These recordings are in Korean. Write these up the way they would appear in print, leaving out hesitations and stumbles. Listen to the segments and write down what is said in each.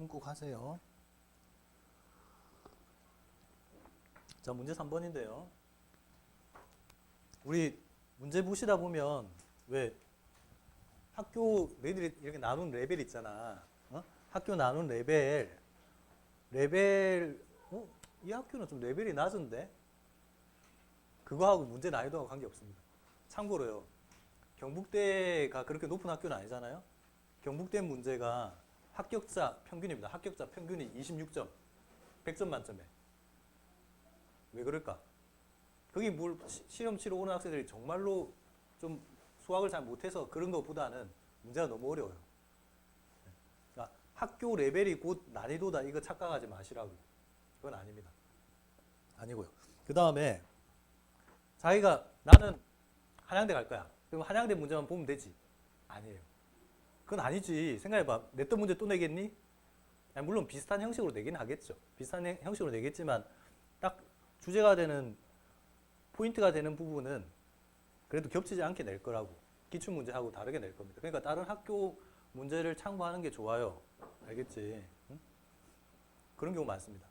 확인 꼭 하세요. 자, 문제 3번인데요. 우리 문제 보시다 보면 왜 학교 너희들이 이렇게 나눈 레벨 있잖아. 어? 학교 나눈 레벨, 이 학교는 좀 레벨이 낮은데? 그거하고 문제 난이도하고 관계없습니다. 참고로요. 경북대가 그렇게 높은 학교는 아니잖아요. 경북대 문제가 합격자 평균입니다. 합격자 평균이 26점, 100점 만점에. 왜 그럴까? 거기 뭘 시험 치러 오는 학생들이 정말로 좀 수학을 잘 못해서 그런 것보다는 문제가 너무 어려워요. 그러니까 학교 레벨이 곧 난이도다 이거 착각하지 마시라고. 그건 아닙니다. 아니고요. 그 다음에 자기가 나는 한양대 갈 거야. 그럼 한양대 문제만 보면 되지? 아니에요. 그건 아니지. 생각해봐. 냈던 문제 또 내겠니? 아니, 물론 비슷한 형식으로 내긴 하겠죠. 비슷한 형식으로 내겠지만 딱 주제가 되는 포인트가 되는 부분은 그래도 겹치지 않게 낼 거라고. 기출문제하고 다르게 낼 겁니다. 그러니까 다른 학교 문제를 참고하는 게 좋아요. 알겠지? 응? 그런 경우 많습니다.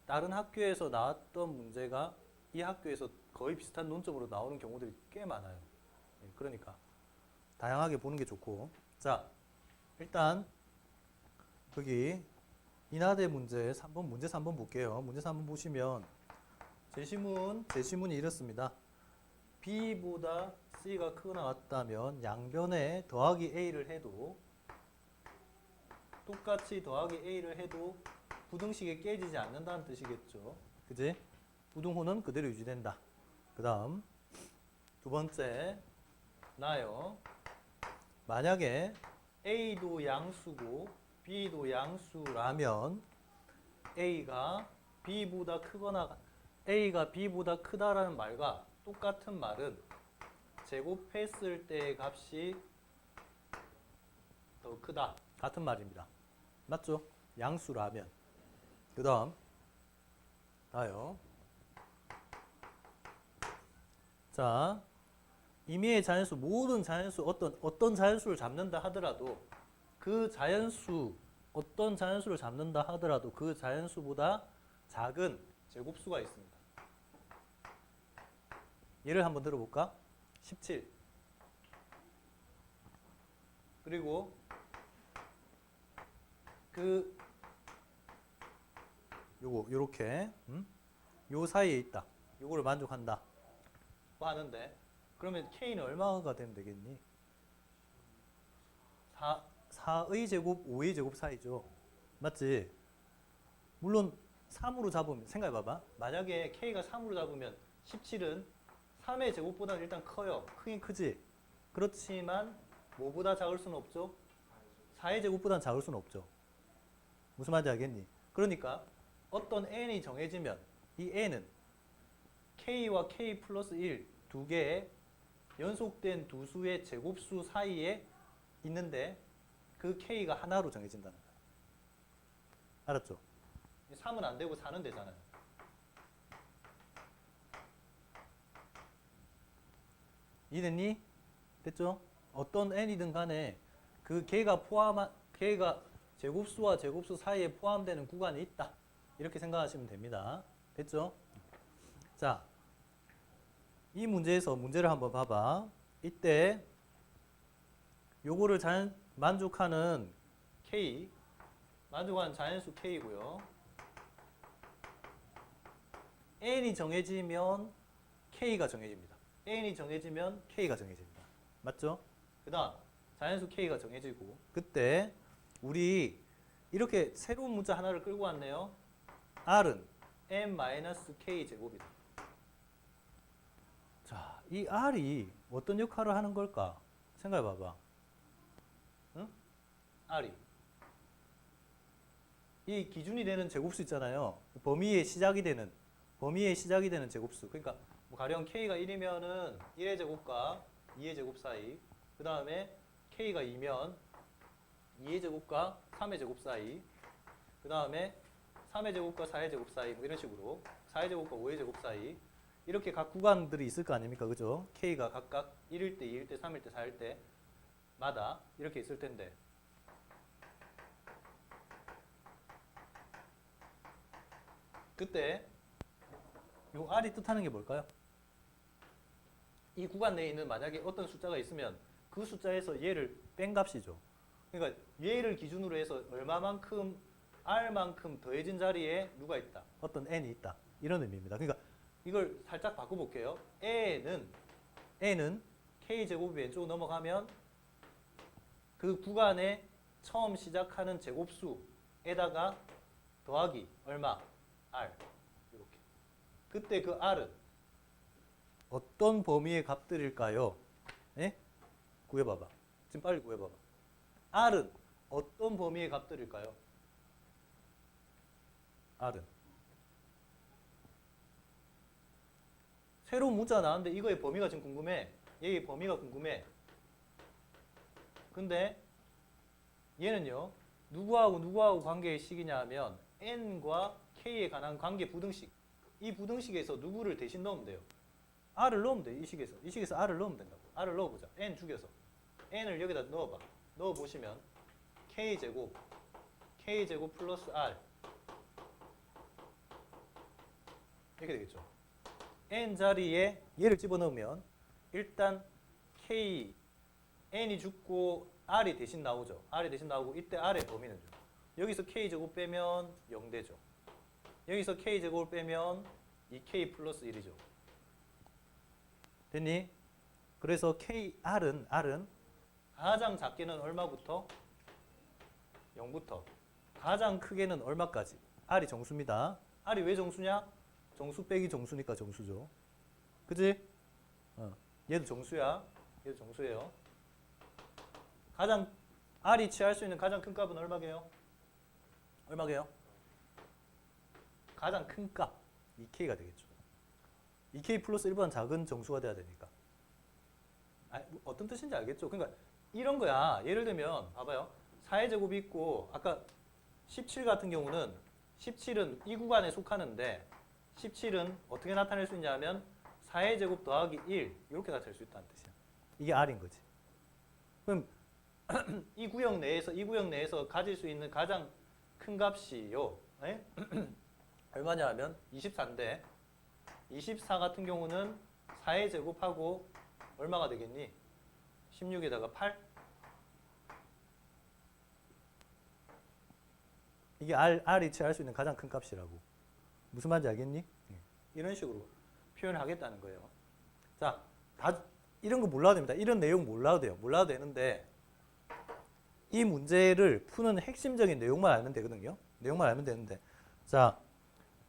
다른 학교에서 나왔던 문제가 이 학교에서 거의 비슷한 논점으로 나오는 경우들이 꽤 많아요. 그러니까 다양하게 보는 게 좋고. 자, 일단 거기 인하대 문제 3번 문제 3번 볼게요. 문제 3번 보시면 제시문이 이렇습니다. B보다 C가 크거나 같다면 양변에 더하기 A를 해도 똑같이 더하기 A를 해도 부등식이 깨지지 않는다는 뜻이겠죠. 그지? 부등호는 그대로 유지된다. 그 다음 두 번째 나요. 만약에 A도 양수고 B도 양수라면 A가 B보다 크다라는 말과 똑같은 말은 제곱했을 때의 값이 더 크다. 같은 말입니다. 맞죠? 양수라면. 그 다음 다요. 자, 임의의 자연수, 모든 자연수, 어떤 자연수를 잡는다 하더라도 그 자연수, 어떤 자연수를 잡는다 하더라도 그 자연수보다 작은 제곱수가 있습니다. 예를 한번 들어볼까? 17. 그리고 요렇게 요 사이에 있다. 요거를 만족한다. 뭐 하는데 그러면 K는 얼마가 되면 되겠니? 4의 제곱, 5의 제곱 사이죠. 맞지? 물론 3으로 잡으면 생각해봐봐. 만약에 K가 3으로 잡으면 17은 3의 제곱보다는 일단 커요. 크긴 크지? 그렇지만 뭐보다 작을 수는 없죠? 4의 제곱보다는 작을 수는 없죠. 무슨 말인지 알겠니? 그러니까 어떤 n이 정해지면 이 n은 k와 k 플러스 1 두 개의 연속된 두 수의 제곱수 사이에 있는데 그 k가 하나로 정해진다는 거야. 알았죠? 3은 안 되고 4는 되잖아요. 이해됐니? 됐죠? 어떤 n이든 간에 그 걔가 제곱수와 제곱수 사이에 포함되는 구간이 있다. 이렇게 생각하시면 됩니다. 됐죠? 자, 이 문제에서 문제를 한번 봐봐. 이때 요거를 만족하는 K, 만족하는 자연수 K고요. n이 정해지면 K가 정해집니다. n이 정해지면 K가 정해집니다. 맞죠? 그 다음 자연수 K가 정해지고 그때 우리 이렇게 새로운 문자 하나를 끌고 왔네요. R은 n-k 제곱이다. 자, 이 R이 어떤 역할을 하는 걸까? 생각해 봐봐. 응? R이 이 기준이 되는 제곱수 있잖아요. 범위의 시작이 되는 제곱수. 그러니까 뭐 가령 K가 1이면은 1의 제곱과 2의 제곱 사이. 그 다음에 K가 2면 2의 제곱과 3의 제곱 사이. 그 다음에 3의 제곱과 4의 제곱 사이. 뭐 이런 식으로 4의 제곱과 5의 제곱 사이. 이렇게 각 구간들이 있을 거 아닙니까? 그죠? K가 각각 1일 때, 2일 때, 3일 때, 4일 때마다 이렇게 있을 텐데 그때 요 R이 뜻하는 게 뭘까요? 이 구간 내에 있는 만약에 어떤 숫자가 있으면 그 숫자에서 얘를 뺀 값이죠. 그러니까 얘를 기준으로 해서 얼마만큼 R만큼 더해진 자리에 누가 있다. 어떤 N이 있다. 이런 의미입니다. 그러니까 이걸 살짝 바꿔볼게요. N은 K제곱이 왼쪽으로 넘어가면 그 구간에 처음 시작하는 제곱수에다가 더하기 얼마? R. 이렇게. 그때 그 R은 어떤 범위의 값들일까요? 예? 구해봐봐. 지금 빨리 구해봐봐. R은 어떤 범위의 값들일까요? R은 새로운 문자가 나왔는데 이거의 범위가 지금 궁금해. 얘의 범위가 궁금해. 근데 얘는요. 누구하고 관계의 식이냐 하면 N과 K에 관한 관계 부등식. 이 부등식에서 누구를 대신 넣으면 돼요. R을 넣으면 돼. 이 식에서 R을 넣으면 된다고. R을 넣어보자. N 죽여서. N을 여기다 넣어봐. 넣어보시면 K제곱 플러스 R 이렇게 되겠죠. N 자리에 얘를 집어넣으면 일단 N이 죽고 R이 대신 나오죠. R이 대신 나오고 이때 R의 범위는 죠. 여기서 K제곱 빼면 0되죠. 여기서 K제곱을 빼면 2K 플러스 1이죠. 됐니? 그래서 R은 가장 작게는 얼마부터? 0부터. 가장 크게는 얼마까지? R이 정수입니다. R이 왜 정수냐? 정수 빼기 정수니까 정수죠. 그치? 얘도 정수야. 얘도 정수예요. R이 취할 수 있는 가장 큰 값은 얼마게요? 가장 큰 값. 2K가 되겠죠. 2K 플러스 1보다 작은 정수가 돼야 되니까. 어떤 뜻인지 알겠죠? 그러니까 이런 거야. 예를 들면 봐봐요. 4의 제곱이 있고 아까 17 같은 경우는 17은 이 구간에 속하는데 17은 어떻게 나타낼 수 있냐 하면 4의 제곱 더하기 1 이렇게 나타낼 수 있다는 뜻이야. 이게 R인 거지. 그럼 이 구역 내에서 가질 수 있는 가장 큰 값이요. 얼마냐 하면 24인데 24 같은 경우는 4의 제곱하고 얼마가 되겠니? 16에다가 8? 이게 R이 취할 수 있는 가장 큰 값이라고. 무슨 말인지 알겠니? 이런 식으로 표현하겠다는 거예요. 자, 이런 거 몰라도 됩니다. 이런 내용 몰라도 돼요. 몰라도 되는데 이 문제를 푸는 핵심적인 내용만 알면 되거든요. 내용만 알면 되는데 자,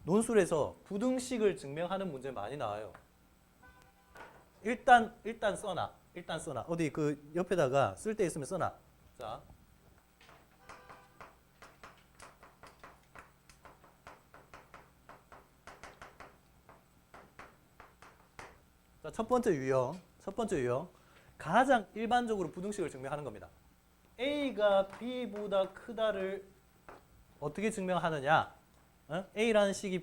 논술에서 부등식을 증명하는 문제 많이 나와요. 일단 써놔. 어디 그 옆에다가 쓸 데 있으면 써놔. 자, 첫 번째 유형. 가장 일반적으로 부등식을 증명하는 겁니다. A가 B보다 크다를 어떻게 증명하느냐? A라는 식이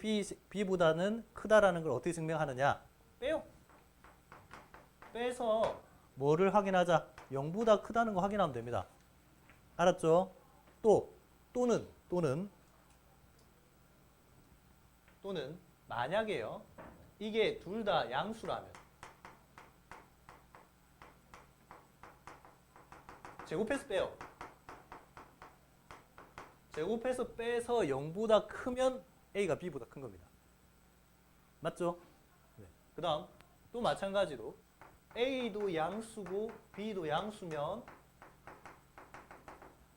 B보다는 크다라는 걸 어떻게 증명하느냐? 빼요. 빼서 뭐를 확인하자? 0보다 크다는 거 확인하면 됩니다. 알았죠? 또는 만약에요. 이게 둘 다 양수라면 제곱해서 빼요. 제곱해서 빼서 0보다 크면 A가 B보다 큰 겁니다. 맞죠? 네. 그 다음 또 마찬가지로 A도 양수고 B도 양수면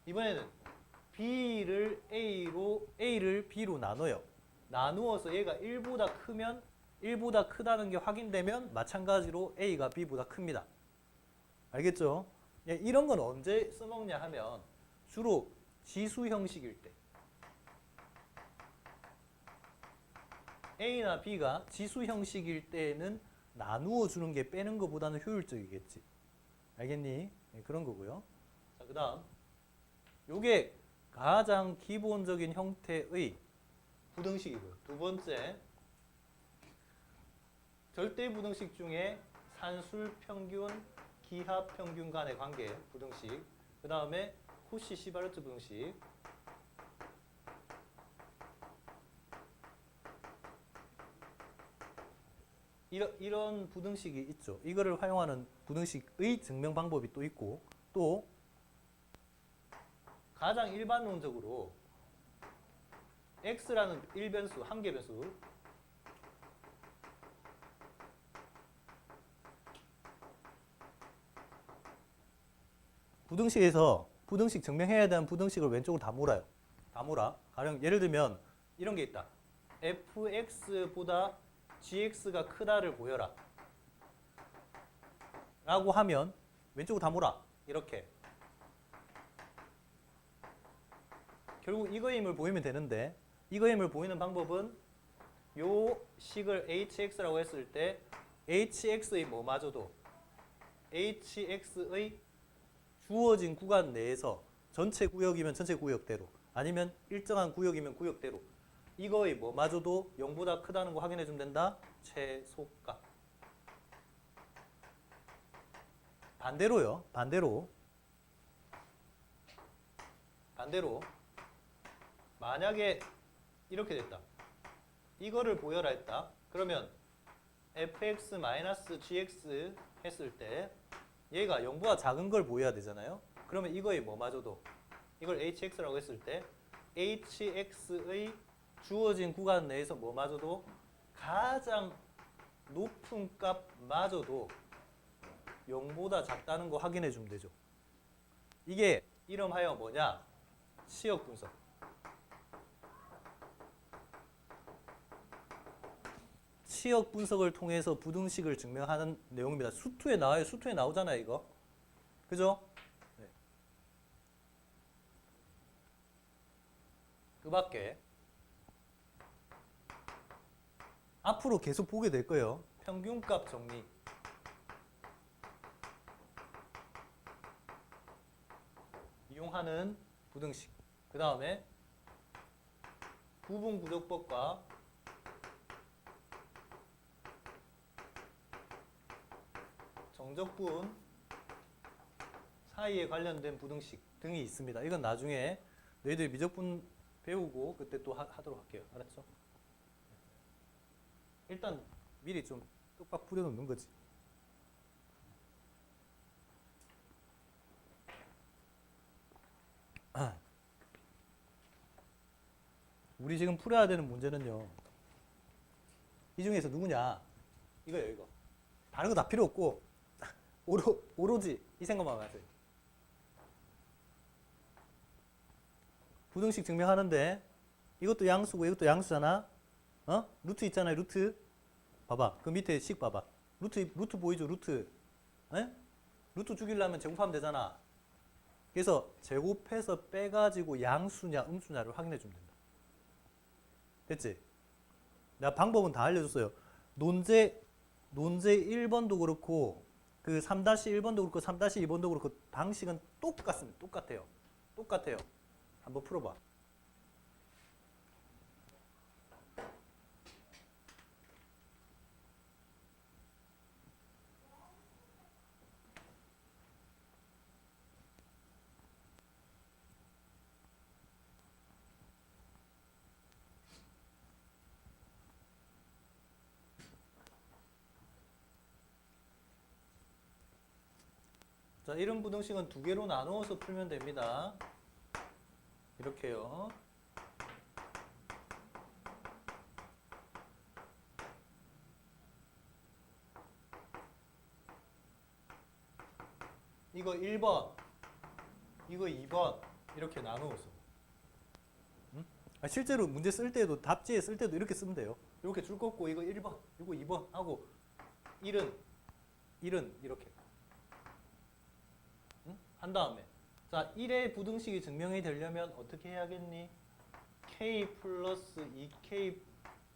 이번에는 B를 A를 B로 나눠요. 나누어서 얘가 1보다 크면 1보다 크다는 게 확인되면 마찬가지로 A가 B보다 큽니다. 알겠죠? 예, 이런 건 언제 써먹냐 하면 주로 지수 형식일 때 A나 B가 지수 형식일 때는 나누어 주는 게 빼는 것보다는 효율적이겠지. 알겠니? 네, 그런 거고요. 자, 그 다음 요게 가장 기본적인 형태의 부등식이고요. 두 번째 절대 부등식 중에 산술 평균, 기하 평균 간의 관계 부등식. 그 다음에 코시-시바르트 부등식. 이런 부등식이 있죠. 이거를 활용하는 부등식의 증명 방법이 또 있고, 또 가장 일반론적으로 x라는 1변수, 한계 변수, 부등식에서 부등식 증명해야 되는 부등식을 왼쪽으로 다 몰아요. 다 몰아. 가령 예를 들면 이런 게 있다. fx보다 gx가 크다를 보여라. 라고 하면 왼쪽으로 다 몰아. 이렇게. 결국 이거의 힘을 보이면 되는데, 이거의 힘을 보이는 방법은 요 식을 hx라고 했을 때 hx의 뭐마저도 hx의 주어진 구간 내에서 전체 구역이면 전체 구역대로, 아니면 일정한 구역이면 구역대로 이거의 뭐마저도 0보다 크다는 거 확인해 주면 된다. 최소값. 반대로요. 반대로 만약에 이렇게 됐다. 이거를 보여라 했다. 그러면 fx-gx 했을 때 얘가 0보다 작은 걸 보여야 되잖아요. 그러면 이거의 뭐마저도, 이걸 hx라고 했을 때 hx의 주어진 구간 내에서 뭐마저도 가장 높은 값마저도 0보다 작다는 거 확인해 주면 되죠. 이게 이름하여 뭐냐? 치역 분석. 치역 분석을 통해서 부등식을 증명하는 내용입니다. 수투에 나와요. 수투에 나오잖아요, 이거. 그죠? 네. 그 밖에 앞으로 계속 보게 될 거예요. 평균값 정리. 이용하는 부등식. 그 다음에 부분구조법과 정적분 사이에 관련된 부등식 등이 있습니다. 이건 나중에 너희들 미적분 배우고 그때 또 하도록 할게요. 알았죠? 일단 미리 좀 똑박 뿌려놓는 거지. 우리 지금 풀어야 되는 문제는요. 이 중에서 누구냐? 이거예요, 이거. 다른 거 다 필요 없고 오로지 이 생각만 하세요. 부등식 증명하는데 이것도 양수고 이것도 양수잖아. 어? 루트 있잖아요, 루트. 봐봐. 그 밑에 식 봐봐. 루트 보이죠, 루트. 에? 루트 죽이려면 제곱하면 되잖아. 그래서 제곱해서 빼가지고 양수냐 음수냐를 확인해 주면 된다. 됐지? 내가 방법은 다 알려줬어요. 논제 1번도 그렇고 그 3-1번도 그렇고 3-2번도 그렇고 방식은 똑같습니다. 똑같아요. 똑같아요. 한번 풀어봐. 자, 이런 부등식은 두 개로 나누어서 풀면 됩니다. 이렇게요. 이거 1번, 이거 2번 이렇게 나누어서. 응? 실제로 문제 쓸 때도 답지에 쓸 때도 이렇게 쓰면 돼요. 이렇게 줄 긋고 이거 1번, 이거 2번 하고 1은 이렇게. 응? 한 다음에 자 1의 부등식이 증명이 되려면 어떻게 해야겠니? k 플러스 2k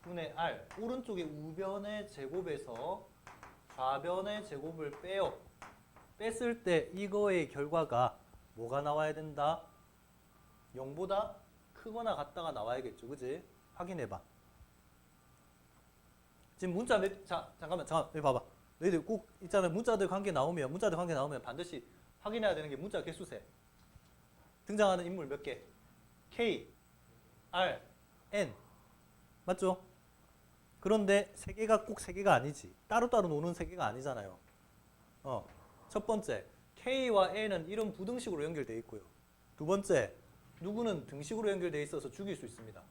분의 r 오른쪽에 우변의 제곱에서 좌변의 제곱을 빼요. 뺐을 때 이거의 결과가 뭐가 나와야 된다? 0보다 크거나 같다가 나와야겠죠. 그지? 확인해봐. 지금 문자 잠깐만 여기 봐봐. 너희들 꼭 있잖아요. 문자들 관계 나오면 반드시 확인해야 되는 게 문자 개수세. 등장하는 인물 몇 개? K, R, N. 맞죠? 그런데 세 개가 꼭 세 개가 아니지. 따로따로 노는 세 개가 아니잖아요. 첫 번째, K와 N은 이런 부등식으로 연결되어 있고요. 두 번째, 누구는 등식으로 연결되어 있어서 죽일 수 있습니다.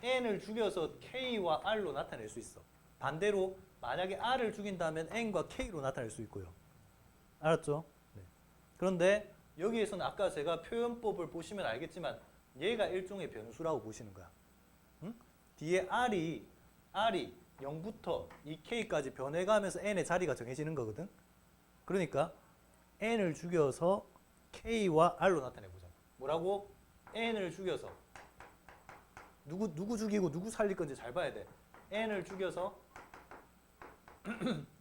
N을 죽여서 K와 R로 나타낼 수 있어. 반대로 만약에 R을 죽인다면 N과 K로 나타낼 수 있고요. 알았죠? 네. 그런데 여기에서는 아까 제가 표현법을 보시면 알겠지만 얘가 일종의 변수라고 보시는 거야. 응? 뒤에 R이 0부터 이 K까지 변해가면서 N의 자리가 정해지는 거거든. 그러니까 N을 죽여서 K와 R로 나타내보자. 뭐라고? N을 죽여서 누구 죽이고 누구 살릴 건지 잘 봐야 돼. N을 죽여서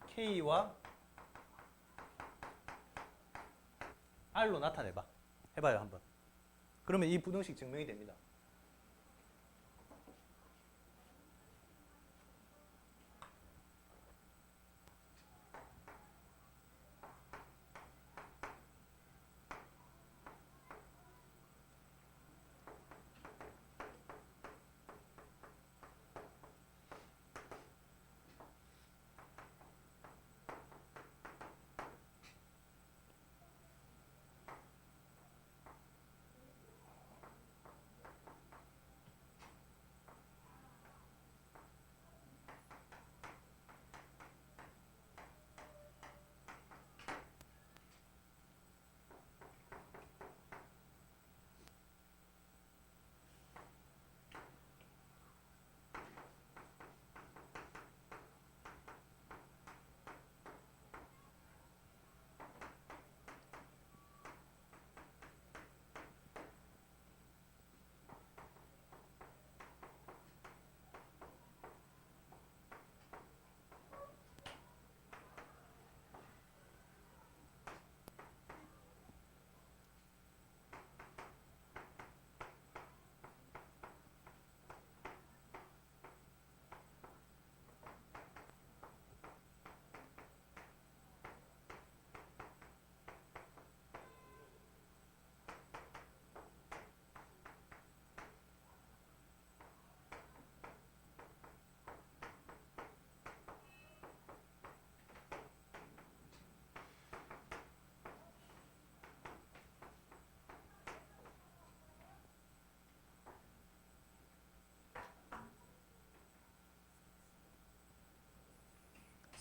K와 R로 나타내봐. 해봐요 한번. 그러면 이 부등식 증명이 됩니다.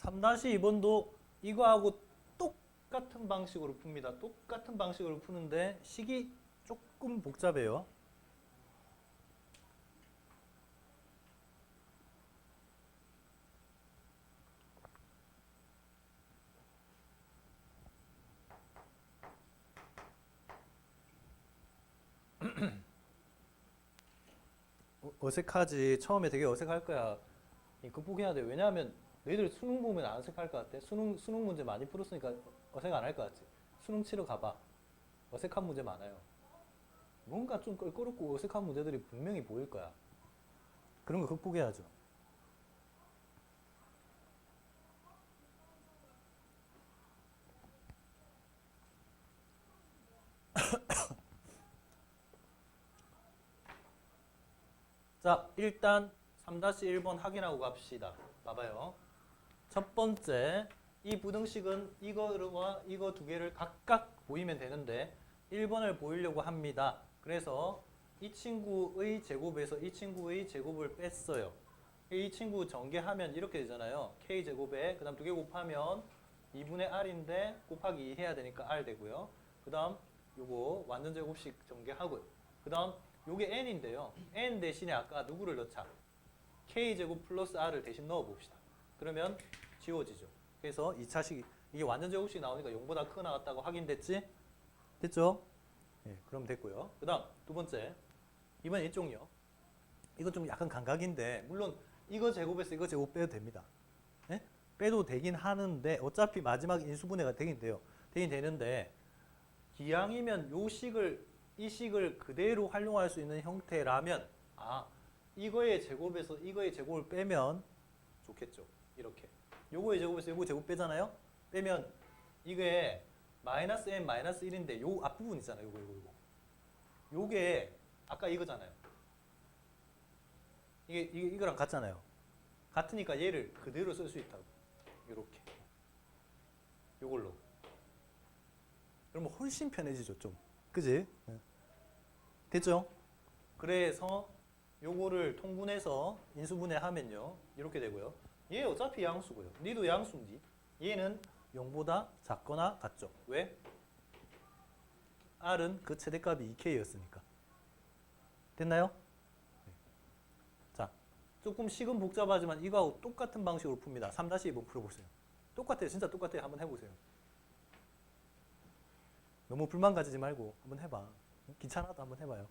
(3-2번도) 이거하고 똑같은 방식으로 풉니다. 똑같은 방식으로 푸는데 식이 조금 복잡해요. 어색하지. 처음에 되게 어색할 거야. 극복해야 돼. 왜냐하면 너희들 수능 보면 안 어색할 것 같아. 수능 문제 많이 풀었으니까 어색 안 할 것 같지. 수능 치러 가봐. 어색한 문제 많아요. 뭔가 좀 껄끄럽고 어색한 문제들이 분명히 보일 거야. 그런 거 극복해야죠. 자, 일단 3-1번 확인하고 갑시다. 봐봐요. 첫 번째, 이 부등식은 이거와 이거 두 개를 각각 보이면 되는데 1번을 보이려고 합니다. 그래서 이 친구의 제곱에서 이 친구의 제곱을 뺐어요. 이 친구 전개하면 이렇게 되잖아요. K제곱에 그 다음 두 개 곱하면 2분의 R인데 곱하기 2 해야 되니까 R 되고요. 그 다음 요거 완전 제곱식 전개하고요. 그 다음 요게 N인데요. N 대신에 아까 누구를 넣자? K제곱 플러스 R을 대신 넣어봅시다. 그러면 지워지죠. 그래서 2차식 이게 완전 제곱식 나오니까 0보다 크게 나왔다고 확인됐지? 됐죠? 네, 그럼 됐고요. 그 다음 두 번째, 이번 이쪽요. 이건 좀 약간 감각인데 물론 이거 제곱에서 이거 제곱 빼도 됩니다. 네? 빼도 되긴 하는데 어차피 마지막 인수분해가 되긴 돼요. 되긴 되는데 기왕이면 이 식을 그대로 활용할 수 있는 형태라면 이거의 제곱에서 이거의 제곱을 빼면 좋겠죠. 이렇게 요거의 제곱에서 요거 제곱 빼잖아요. 빼면 이게 마이너스 n 마이너스 1인데 요 앞부분 있잖아요. 요게 아까 이거잖아요. 이거랑 같잖아요. 같으니까 얘를 그대로 쓸 수 있다고. 이렇게. 요걸로. 그러면 훨씬 편해지죠, 좀. 그지? 네. 됐죠? 그래서 요거를 통분해서 인수분해하면요. 이렇게 되고요. 얘 어차피 양수고요. 니도 양수인지. 얘는 0보다 작거나 같죠. 왜? R은 그 최대값이 2K였으니까. 됐나요? 네. 자, 조금 식은 복잡하지만 이거하고 똑같은 방식으로 풉니다. 3-2번 풀어보세요. 똑같아요. 진짜 똑같아요. 한번 해보세요. 너무 불만 가지지 말고 한번 해봐. 귀찮아도 한번 해봐요.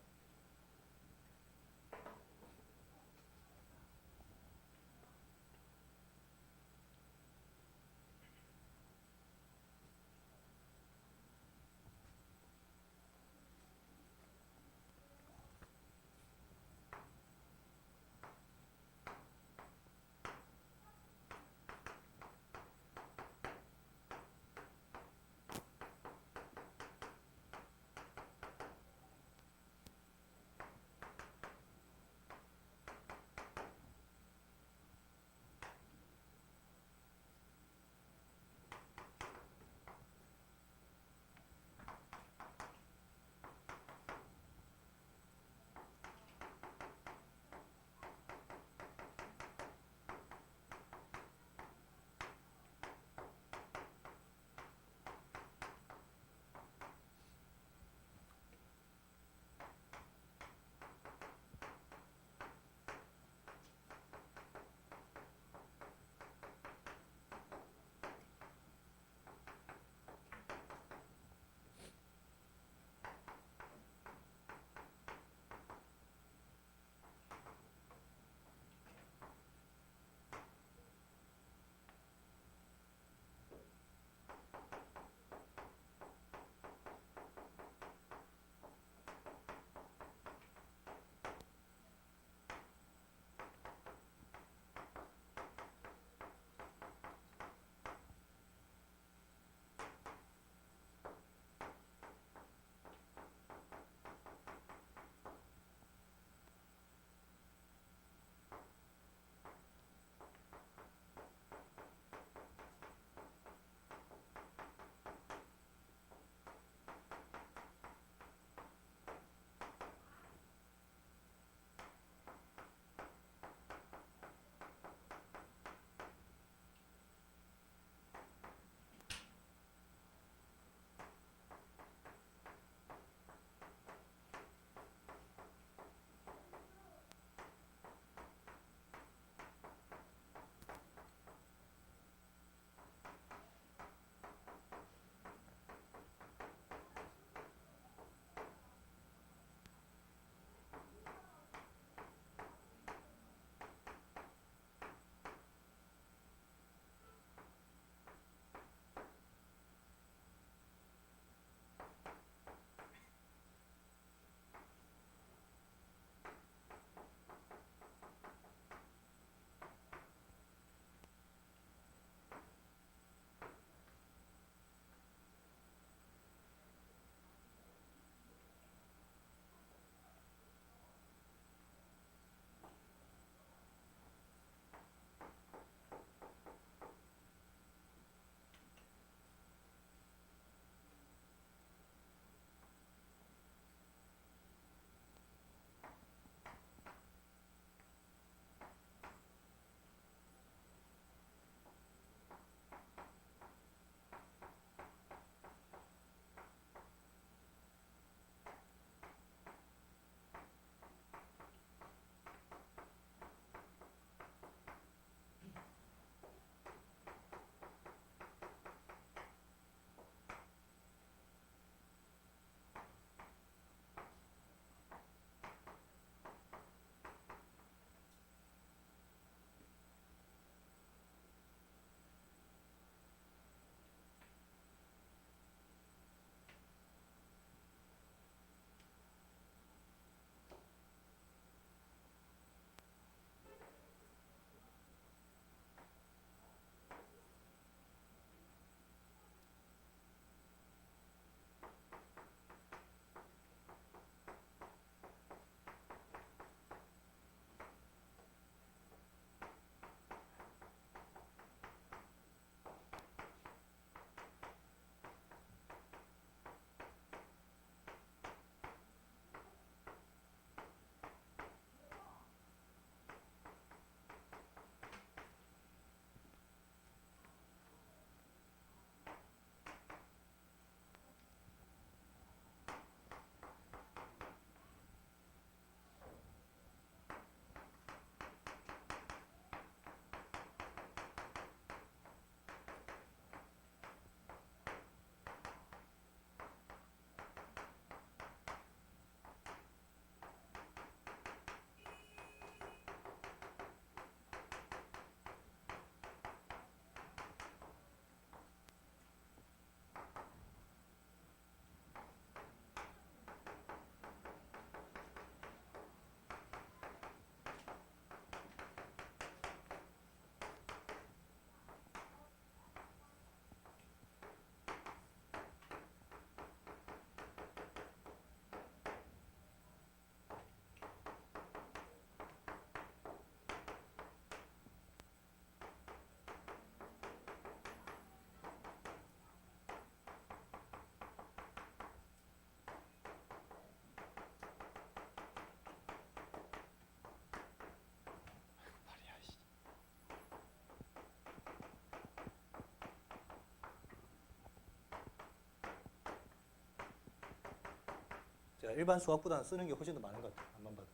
일반 수학보다는 쓰는 게 훨씬 더 많은 것 같아요. 안만 봐도.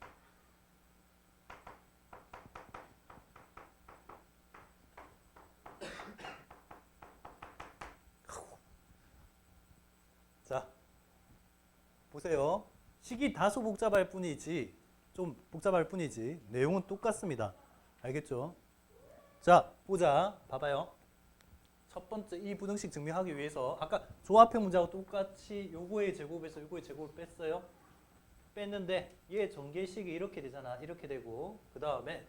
자, 보세요. 식이 다소 복잡할 뿐이지, 좀 복잡할 뿐이지, 내용은 똑같습니다. 알겠죠? 자, 보자. 봐봐요. 첫 번째, 이 부등식 증명하기 위해서 아까 조합형 문제하고 똑같이 요거의 제곱에서 요거의 제곱을 뺐어요. 뺐는데 얘 전개식이 이렇게 되잖아. 이렇게 되고 그 다음에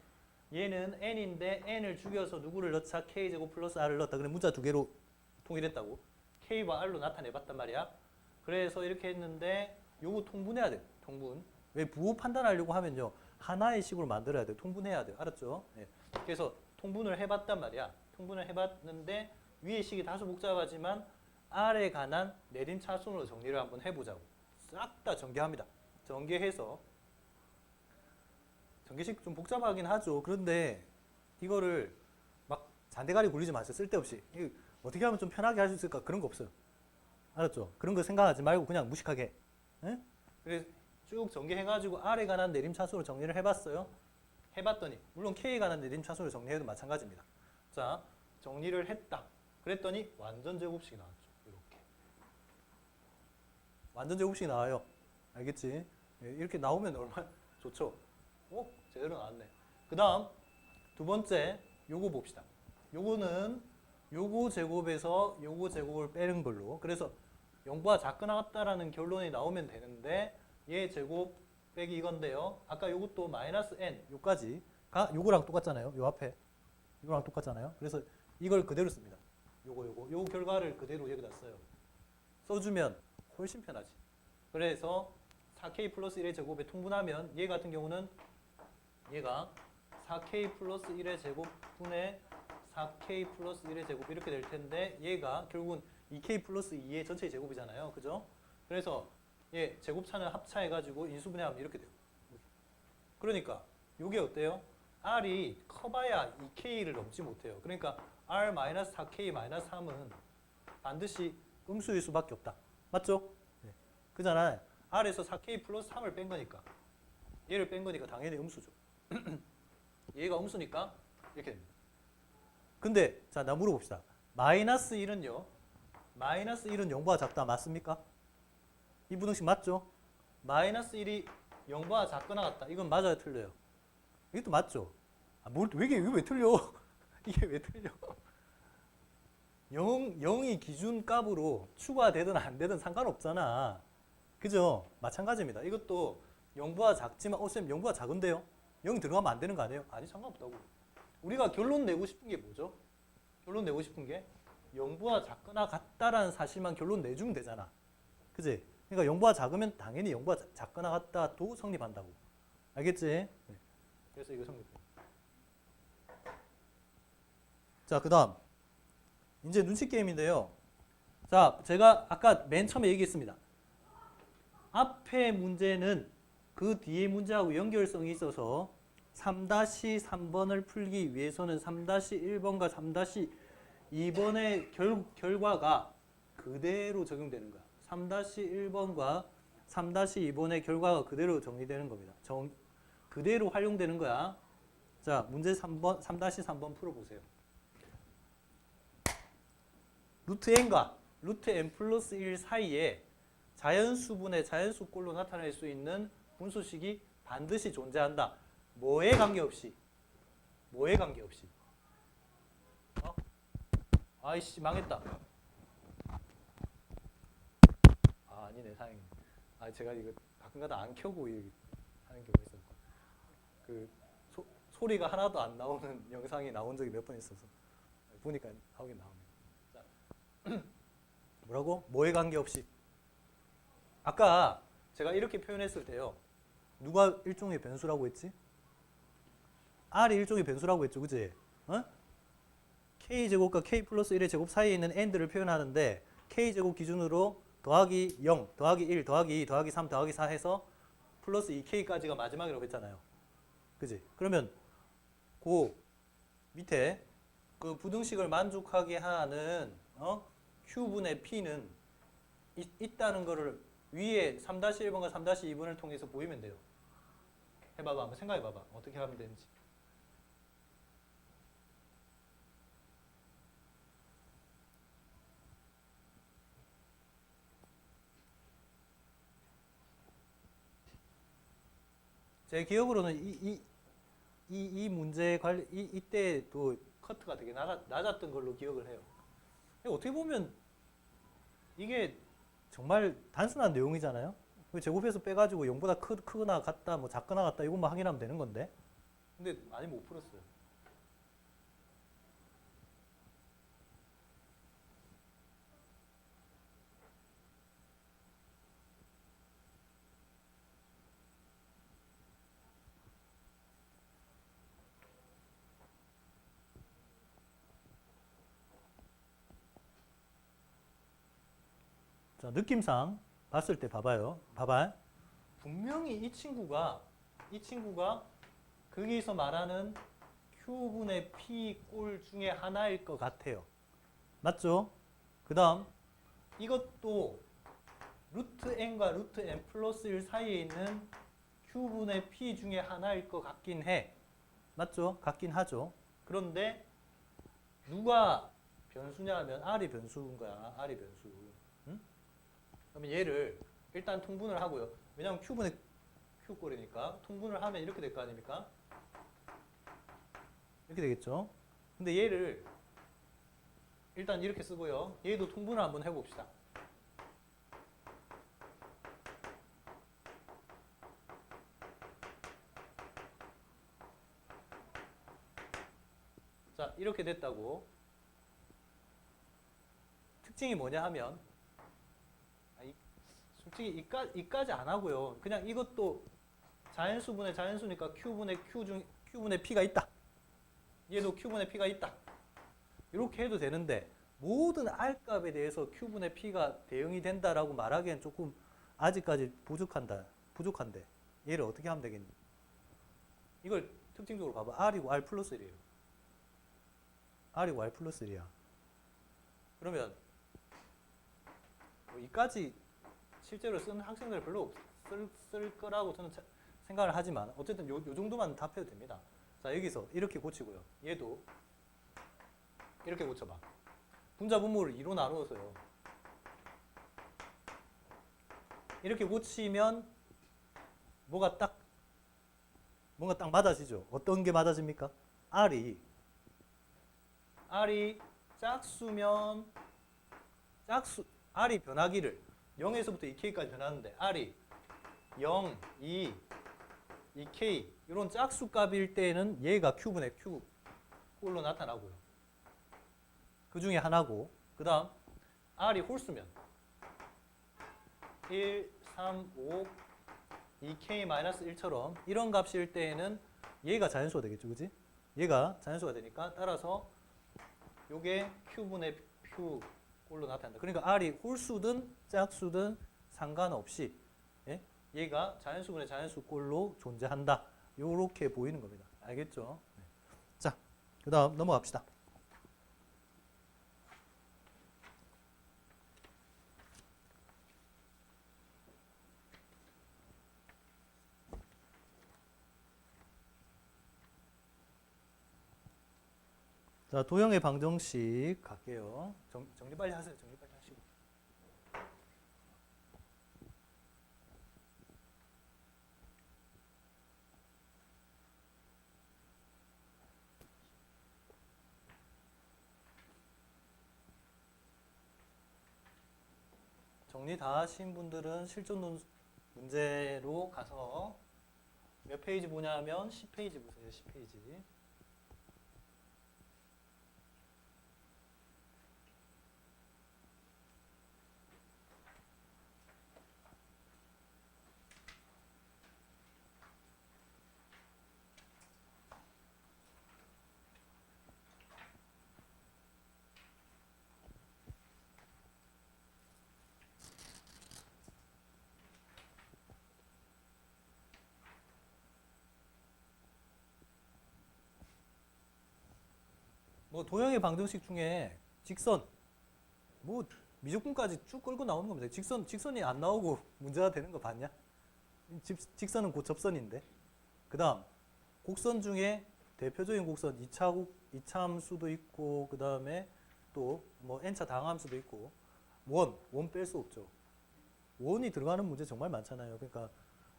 얘는 n인데 n을 죽여서 누구를 넣자? k제곱 플러스 r을 넣었다. 그래 문자 두 개로 통일했다고. k와 r로 나타내봤단 말이야. 그래서 이렇게 했는데 요거 통분해야 돼. 통분. 왜 부호 판단하려고 하면요. 하나의 식으로 만들어야 돼. 통분해야 돼. 알았죠? 네. 그래서 통분을 해봤단 말이야. 통분을 해봤는데 위의 식이 다소 복잡하지만 R에 관한 내림차순으로 정리를 한번 해보자고. 싹 다 전개합니다. 전개해서 전개식 좀 복잡하긴 하죠. 그런데 이거를 막 잔대가리 굴리지 마세요. 쓸데없이. 이거 어떻게 하면 좀 편하게 할 수 있을까? 그런 거 없어요. 알았죠? 그런 거 생각하지 말고 그냥 무식하게. 에? 그래서 쭉 전개해가지고 R에 관한 내림차순으로 정리를 해봤어요. 해봤더니 물론 K에 관한 내림차순으로 정리해도 마찬가지입니다. 자, 정리를 했다. 그랬더니 완전 제곱식이 나왔죠. 이렇게. 완전 제곱식이 나와요. 알겠지? 이렇게 나오면 얼마나 좋죠? 제대로 나왔네. 그 다음 두 번째 요거 봅시다. 요거는 요거 제곱에서 요거 제곱을 빼는 걸로. 그래서 0보다 작게 나왔다라는 결론이 나오면 되는데 얘 제곱 빼기 이건데요. 아까 요것도 마이너스 n 요까지가 요거랑 똑같잖아요. 요 앞에 이거랑 똑같잖아요. 그래서 이걸 그대로 씁니다. 요 결과를 그대로 여기다 써요. 써주면 훨씬 편하지. 그래서 4k 플러스 1의 제곱에 통분하면 얘 같은 경우는 얘가 4k 플러스 1의 제곱분의 4k 플러스 1의 제곱 이렇게 될 텐데 얘가 결국은 2k 플러스 2의 전체의 제곱이잖아요. 그죠? 그래서 얘 제곱차는 합차해가지고 인수분해하면 이렇게 돼요. 그러니까 이게 어때요? R이 커봐야 2K를 넘지 못해요. 그러니까 R-4K-3은 반드시 음수일 수밖에 없다. 맞죠? 네. 그잖아요. R에서 4K 플러스 3을 뺀 거니까 얘를 뺀 거니까 당연히 음수죠. 얘가 음수니까 이렇게 됩니다. 근데 자, 나 물어봅시다. 마이너스 1은요. 마이너스 1은 0보다 작다. 맞습니까? 이 부등식 맞죠? 마이너스 1이 0보다 작거나 같다. 이건 맞아요, 틀려요? 이것도 맞죠? 이게 왜 틀려? 이게 왜 틀려? 0이 기준값으로 추가되든 안 되든 상관없잖아. 그죠? 마찬가지입니다. 이것도 0보다 작지만, 쌤 0보다 작은데요? 0이 들어가면 안 되는 거 아니에요? 아니, 상관없다고. 우리가 결론 내고 싶은 게 뭐죠? 결론 내고 싶은 게 0보다 작거나 같다라는 사실만 결론 내주면 되잖아. 그지? 그러니까 0보다 작으면 당연히 0보다 작거나 같다도 성립한다고. 알겠지? 네. 그래서 이거 성립해요. 자, 그 다음 이제 눈치 게임인데요. 자, 제가 아까 맨 처음에 얘기했습니다. 앞에 문제는 그 뒤에 문제하고 연결성이 있어서 3-3번을 풀기 위해서는 3-1번과 3-2번의 결과가 그대로 적용되는 거야. 3-1번과 3-2번의 결과가 그대로 정리되는 겁니다. 그대로 활용되는 거야. 자, 문제 3-3번 풀어보세요. 루트 n과 루트 n 플러스 1 사이에 자연수분의 자연수꼴로 나타낼 수 있는 분수식이 반드시 존재한다. 뭐에 관계없이. 뭐에 관계없이. 아이씨, 망했다. 아니네, 사장님. 제가 이거 가끔가다 안 켜고 하는 경우가 있어서 그 소리가 하나도 안 나오는 영상이 나온 적이 몇 번 있어서 보니까 나오긴 나오네. 자, 뭐라고? 뭐에 관계없이. 아까 제가 이렇게 표현했을 때요. 누가 일종의 변수라고 했지? R이 일종의 변수라고 했죠. 그치? K제곱과 K 플러스 1의 제곱 사이에 있는 n들을 표현하는데 K제곱 기준으로 더하기 0, 더하기 1, 더하기 2, 더하기 3, 더하기 4 해서 플러스 2K까지가 마지막이라고 했잖아요. 그치? 그러면 그 밑에 그 부등식을 만족하게 하는 Q분의 P는 있다는 거를 위에 3-1번과 3-2번을 통해서 보이면 돼요. 해봐봐. 한번 생각해봐봐. 어떻게 하면 되는지. 제 기억으로는 이 문제 관리, 이때도 커트가 되게 낮았던 걸로 기억을 해요. 어떻게 보면 이게 정말 단순한 내용이잖아요. 제곱해서 빼가지고 0보다 크거나 같다, 뭐 작거나 같다 이것만 확인하면 되는 건데. 근데 많이 못 풀었어요. 자, 느낌상 봤을 때 봐봐요. 봐봐. 분명히 이 친구가 거기서 말하는 Q분의 P 꼴 중에 하나일 것 같아요. 맞죠? 그 다음 이것도 루트 n과 루트 n 플러스 1 사이에 있는 Q분의 P 중에 하나일 것 같긴 해. 맞죠? 같긴 하죠. 그런데 누가 변수냐 하면 R이 변수인 거야. R이 변수. 응? 그러면 얘를 일단 통분을 하고요. 왜냐하면 Q분의 Q꼴이니까 통분을 하면 이렇게 될 거 아닙니까? 이렇게 되겠죠. 근데 얘를 일단 이렇게 쓰고요. 얘도 통분을 한번 해봅시다. 자, 이렇게 됐다고. 특징이 뭐냐 하면 솔직히 이까지 안 하고요. 그냥 이것도 자연수분의 자연수니까 Q분의 P가 있다. 얘도 Q분의 P가 있다. 이렇게 해도 되는데 모든 R값에 대해서 Q분의 P가 대응이 된다라고 말하기엔 조금 아직까지 부족한데 얘를 어떻게 하면 되겠니? 이걸 특징적으로 봐봐. R이고 R 플러스 1이에요. R이고 R 플러스 1이야. 그러면 뭐 이까지 실제로 쓰는 학생들 별로 없을 거라고 저는 생각을 하지만 어쨌든 요 정도만 답해도 됩니다. 자, 여기서 이렇게 고치고요. 얘도 이렇게 고쳐봐. 분자 분모를 2로 나누어서요. 이렇게 고치면 뭔가 딱 맞아지죠. 어떤 게 맞아집니까? R이 짝수면 R이 변하기를 0에서부터 2K까지 변하는데 R이 0, 2, 2K 이런 짝수 값일 때는 얘가 Q분의 Q 꼴로 나타나고요. 그 중에 하나고 그 다음 R이 홀수면 1, 3, 5, 2K-1처럼 이런 값일 때에는 얘가 자연수가 되겠죠. 그지? 얘가 자연수가 되니까 따라서 요게 Q분의 Q 꼴로 나타난다. 그러니까 R이 홀수든 짝수든 상관없이 얘가 자연수분의 자연수 꼴로 존재한다. 요렇게 보이는 겁니다. 알겠죠? 네. 자, 그 다음 넘어갑시다. 자, 도형의 방정식 갈게요. 정리 빨리 하세요. 정리 빨리 하시고. 정리 다 하신 분들은 실전 문제로 가서 몇 페이지 보냐면 10페이지 보세요. 10페이지. 뭐 도형의 방정식 중에 직선 뭐 미적분까지 쭉 끌고 나오는 겁니다. 직선이 안 나오고 문제가 되는 거 봤냐? 직선은 곧 접선인데. 그 다음 곡선 중에 대표적인 곡선 2차 함수도 있고, 그 다음에 또 뭐 n차 다항함수도 있고, 원 뺄 수 없죠. 원이 들어가는 문제 정말 많잖아요. 그러니까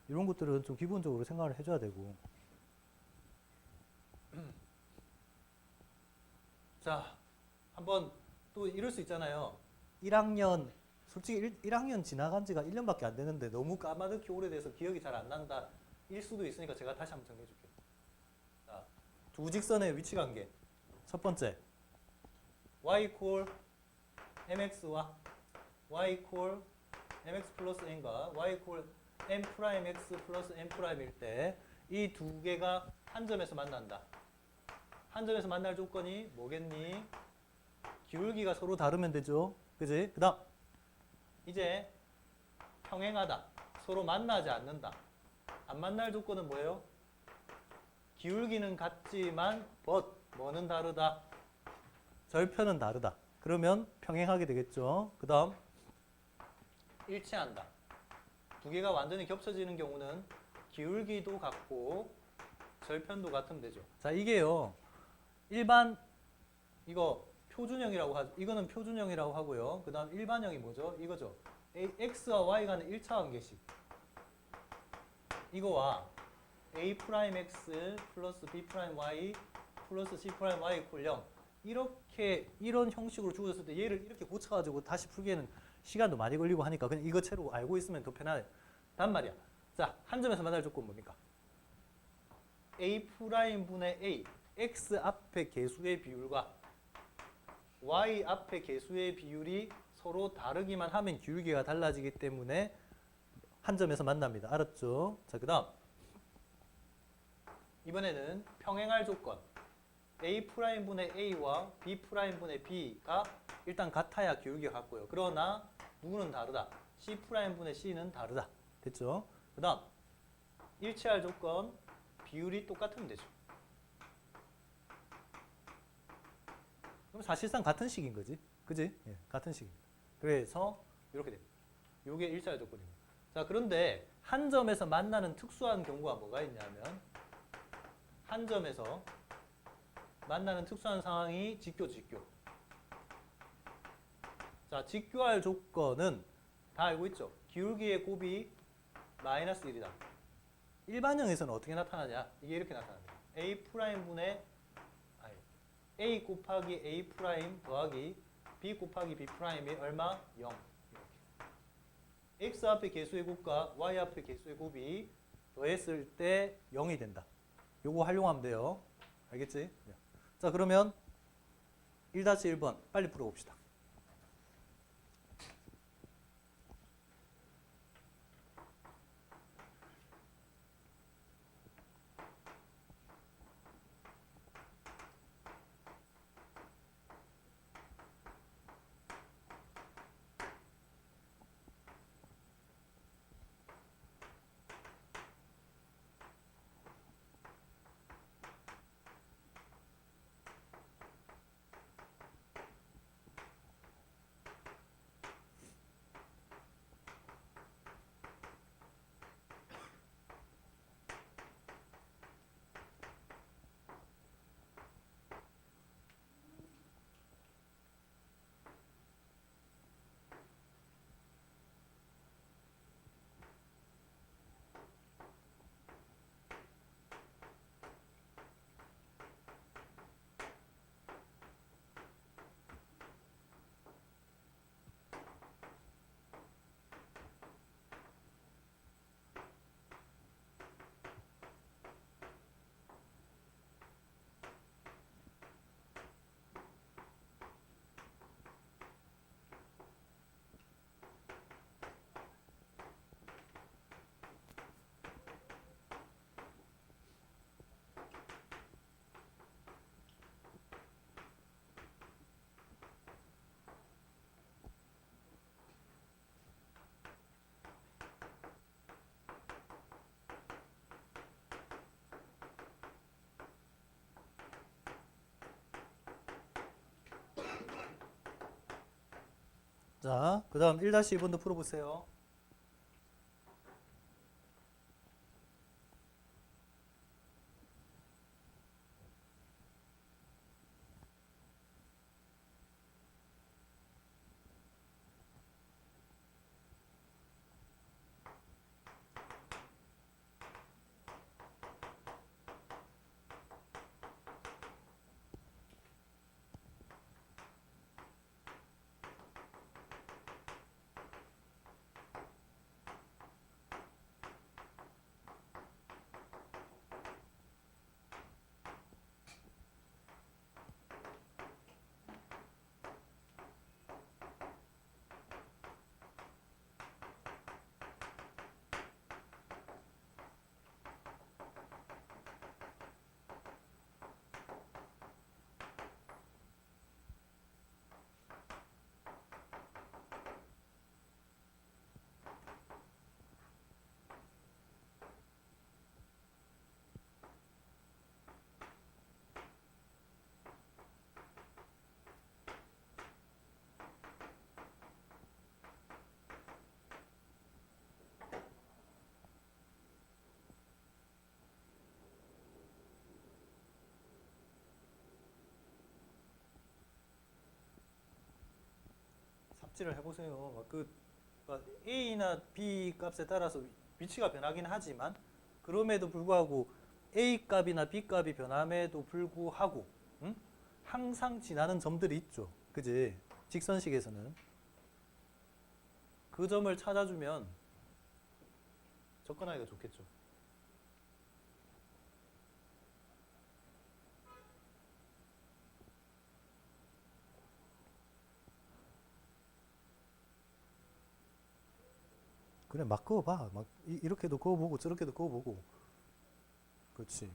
이런 것들은 좀 기본적으로 생각을 해줘야 되고. 자, 한번 또 이럴 수 있잖아요. 1학년, 솔직히 1학년 지나간 지가 1년밖에 안 되는데 너무 까마득히 오래돼서 기억이 잘 안 난다. 일 수도 있으니까 제가 다시 한번 정리해 줄게요. 자, 두 직선의 위치 관계. 첫 번째, y equal mx와 y equal mx 플러스 n과 y equal m 프라임 x 플러스 n 프라임일 때 이 두 개가 한 점에서 만난다. 한 점에서 만날 조건이 뭐겠니? 기울기가 서로 다르면 되죠. 그지? 그 다음 이제 평행하다. 서로 만나지 않는다. 안 만날 조건은 뭐예요? 기울기는 같지만 뭐는 다르다. 절편은 다르다. 그러면 평행하게 되겠죠. 그 다음 일치한다. 두 개가 완전히 겹쳐지는 경우는 기울기도 같고 절편도 같으면 되죠. 자, 이게요. 일반 이거 표준형이라고 하죠. 이거는 표준형이라고 하고요. 그 다음 일반형이 뭐죠? 이거죠. x와 y 간의 1차 관계식. 이거와 a'(x) 플러스 b'(y) 플러스 c'(y) 이퀄 0. 이런 형식으로 주어졌을 때 얘를 이렇게 고쳐가지고 다시 풀기에는 시간도 많이 걸리고 하니까 그냥 이거 채로 알고 있으면 더 편하단 말이야. 자, 한 점에서 만날 조건 뭡니까? a'(분의 a) x 앞에 개수의 비율과 y 앞에 개수의 비율이 서로 다르기만 하면 기울기가 달라지기 때문에 한 점에서 만납니다. 알았죠? 자, 그 다음 이번에는 평행할 조건 a'(분의 a와 b'(분의 b가 일단 같아야 기울기가 같고요. 그러나 누구는 다르다. c'(분의 c는 다르다. 됐죠? 그 다음 일치할 조건 비율이 똑같으면 되죠. 그럼 사실상 같은 식인 거지. 그지? 예, 같은 식입니다. 그래서 이렇게 됩니다. 이게 일치할 조건입니다. 자, 그런데 한 점에서 만나는 특수한 경우가 뭐가 있냐면 한 점에서 만나는 특수한 상황이 직교. 자, 직교할 조건은 다 알고 있죠? 기울기의 곱이 마이너스 1이다. 일반형에서는 어떻게 나타나냐? 이게 이렇게 나타납니다. a'(분의 a 곱하기 a' 더하기 b 곱하기 b'이 얼마? 0. 이렇게. x 앞에 개수의 곱과 y 앞에 개수의 곱이 더했을 때 0이 된다. 요거 활용하면 돼요. 알겠지? 자, 그러면 1-1번 빨리 풀어봅시다. 자, 그 다음 1-2번도 풀어보세요. 삽질을 해보세요. A나 B 값에 따라서 위치가 변하긴 하지만 그럼에도 불구하고 A 값이나 B 값이 변함에도 불구하고 응? 항상 지나는 점들이 있죠. 그지? 직선식에서는 그 점을 찾아주면 접근하기가 좋겠죠. 그래 막 그어봐. 막 이렇게도 그어보고 저렇게도 그어보고. 그렇지.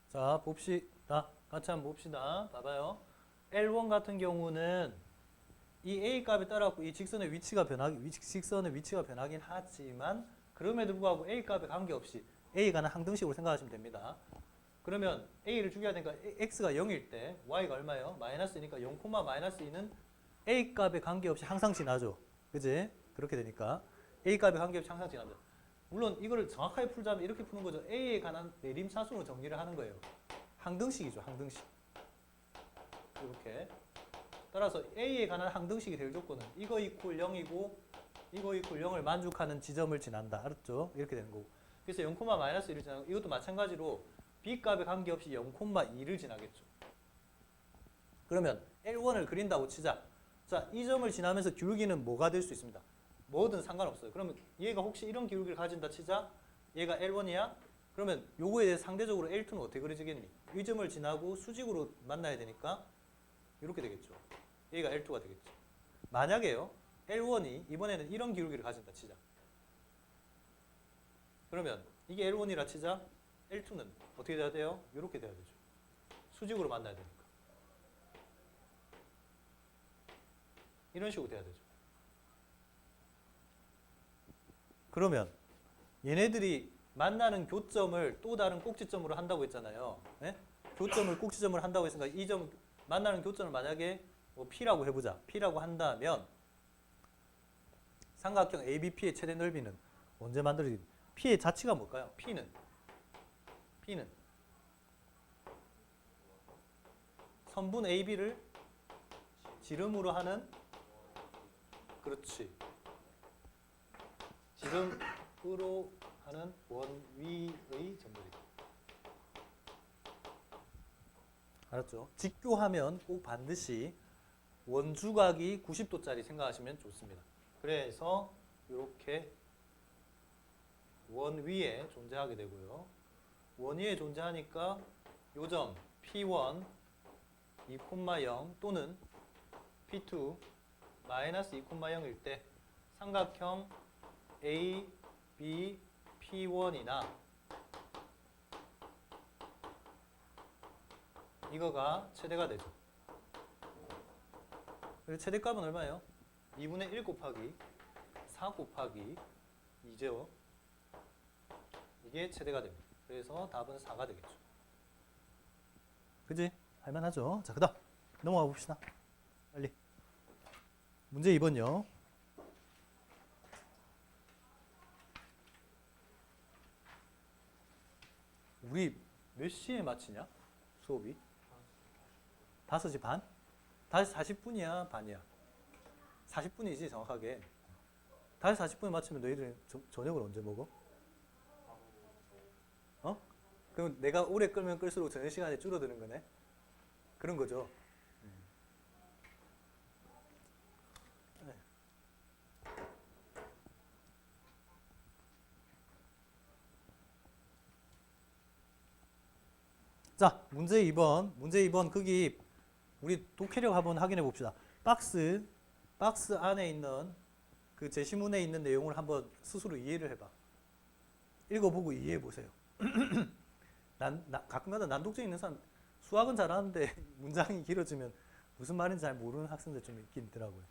자, 봅시다. 같이 한번 봅시다. 봐봐요. L1 같은 경우는 이 A 값에 따라 이 직선의 위치가 변하긴 하지만 그럼에도 불구하고 A 값에 관계없이 A가는 항등식으로 생각하시면 됩니다. 그러면 A를 죽여야 되니까 X가 0일 때 Y가 얼마예요? 마이너스니까 0, 마이너스 2는 A 값에 관계없이 항상 지나죠. 그지? 그렇게 되니까 A 값에 관계없이 항상 지납니다. 물론 이거를 정확하게 풀자면 이렇게 푸는 거죠. A에 관한 내림차순으로 정리를 하는 거예요. 항등식이죠. 항등식. 이렇게. 따라서 A에 관한 항등식이 될 조건은 이거 이퀄 0이고 이거 이퀄 0을 만족하는 지점을 지난다. 알았죠? 이렇게 되는 거고. 그래서 0, 마이너스 1을 지나고 이것도 마찬가지로 B값에 관계없이 0, 2를 지나겠죠. 그러면 L1을 그린다고 치자. 자, 이 점을 지나면서 기울기는 뭐가 될 수 있습니다. 뭐든 상관없어요. 그러면 얘가 혹시 이런 기울기를 가진다 치자. 얘가 L1이야? 그러면 요거에 대해 상대적으로 L2는 어떻게 그려지겠니? 이 점을 지나고 수직으로 만나야 되니까 이렇게 되겠죠. 얘가 L2가 되겠죠. 만약에요. L1이 이번에는 이런 기울기를 가진다 치자. 그러면 이게 L1이라 치자. L2는 어떻게 돼야 돼요? 이렇게 돼야 되죠. 수직으로 만나야 되니까. 이런 식으로 돼야 되죠. 그러면 얘네들이 만나는 교점을 또 다른 꼭지점으로 한다고 했잖아요. 네? 교점을 꼭지점으로 한다고 했으니까 이 점 만나는 교점을 만약에 뭐 P라고 해보자. P라고 한다면 삼각형 ABP의 최대 넓이는 언제 만들어지니? P의 자치가 뭘까요? P는 선분 AB를 지름으로 하는 그렇지. 지름으로 하는 원위의 점들이다. 알았죠? 직교하면 꼭 반드시 원주각이 90도짜리 생각하시면 좋습니다. 그래서 이렇게 원 위에 존재하게 되고요. 원 위에 존재하니까 요점 P1 2,0 또는 P2 마이너스 2,0일 때 삼각형 A, B, P1이나 이거가 최대가 되죠. 그리고 최대값은 얼마예요? 2분의 1 곱하기 4 곱하기 2죠. 이게 최대가 됩니다. 그래서 답은 4가 되겠죠. 그지? 할만하죠? 자, 그 다음 넘어가 봅시다. 빨리. 문제 2번요. 우리 몇 시에 마치냐? 수업이? 5시 반? 5시 40분이야? 반이야? 40분이지 정확하게. 5시 40분에 마치면 너희들 저녁을 언제 먹어? 어? 그럼 내가 오래 끌면 끌수록 저녁 시간이 줄어드는 거네? 그런 거죠. 네. 자, 문제 2번. 문제 2번 거기 우리 독해력 한번 확인해 봅시다. 박스 안에 있는 그 제시문에 있는 내용을 한번 스스로 이해를 해봐. 읽어보고 이해해 보세요. 가끔가다 난독증 있는 사람 수학은 잘하는데 문장이 길어지면 무슨 말인지 잘 모르는 학생들 좀 있긴 있더라고요.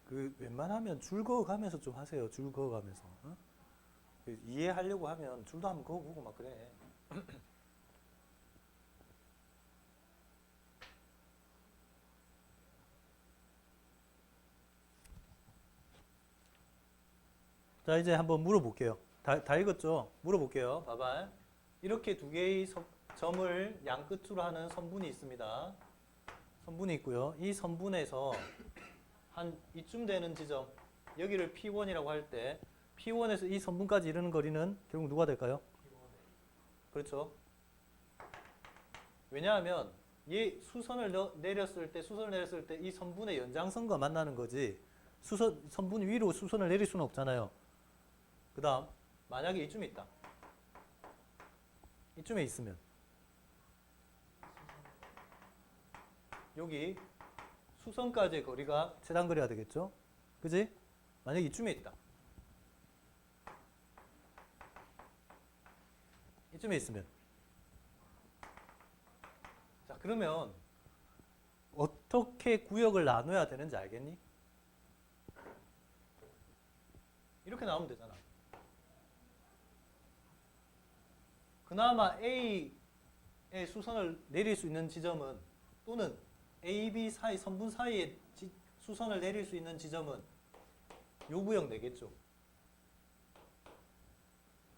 그 웬만하면 줄 그어가면서 좀 하세요. 줄 그어가면서. 어? 이해하려고 하면 줄도 한번 그어보고 막 그래. 자, 이제 한번 물어볼게요. 다 읽었죠? 물어볼게요. 봐봐. 이렇게 두 개의 점을 양끝으로 하는 선분이 있습니다. 선분이 있고요. 이 선분에서 한 이쯤 되는 지점, 여기를 P1이라고 할 때 P1에서 이 선분까지 이르는 거리는 결국 누가 될까요? 그렇죠. 왜냐하면 이 수선을 내렸을 때 이 선분의 연장선과 만나는 거지 선분 위로 수선을 내릴 수는 없잖아요. 그 다음 만약에 이쯤에 있다. 이쯤에 있으면 여기 수선까지의 거리가 최단거리가 되겠죠? 그지? 만약에 이쯤에 있다. 이쯤에 있으면 자, 그러면 어떻게 구역을 나눠야 되는지 알겠니? 이렇게 나오면 되잖아. 그나마 A의 수선을 내릴 수 있는 지점은 또는 A, B 사이, 선분 사이에 수선을 내릴 수 있는 지점은 요 구역 내겠죠.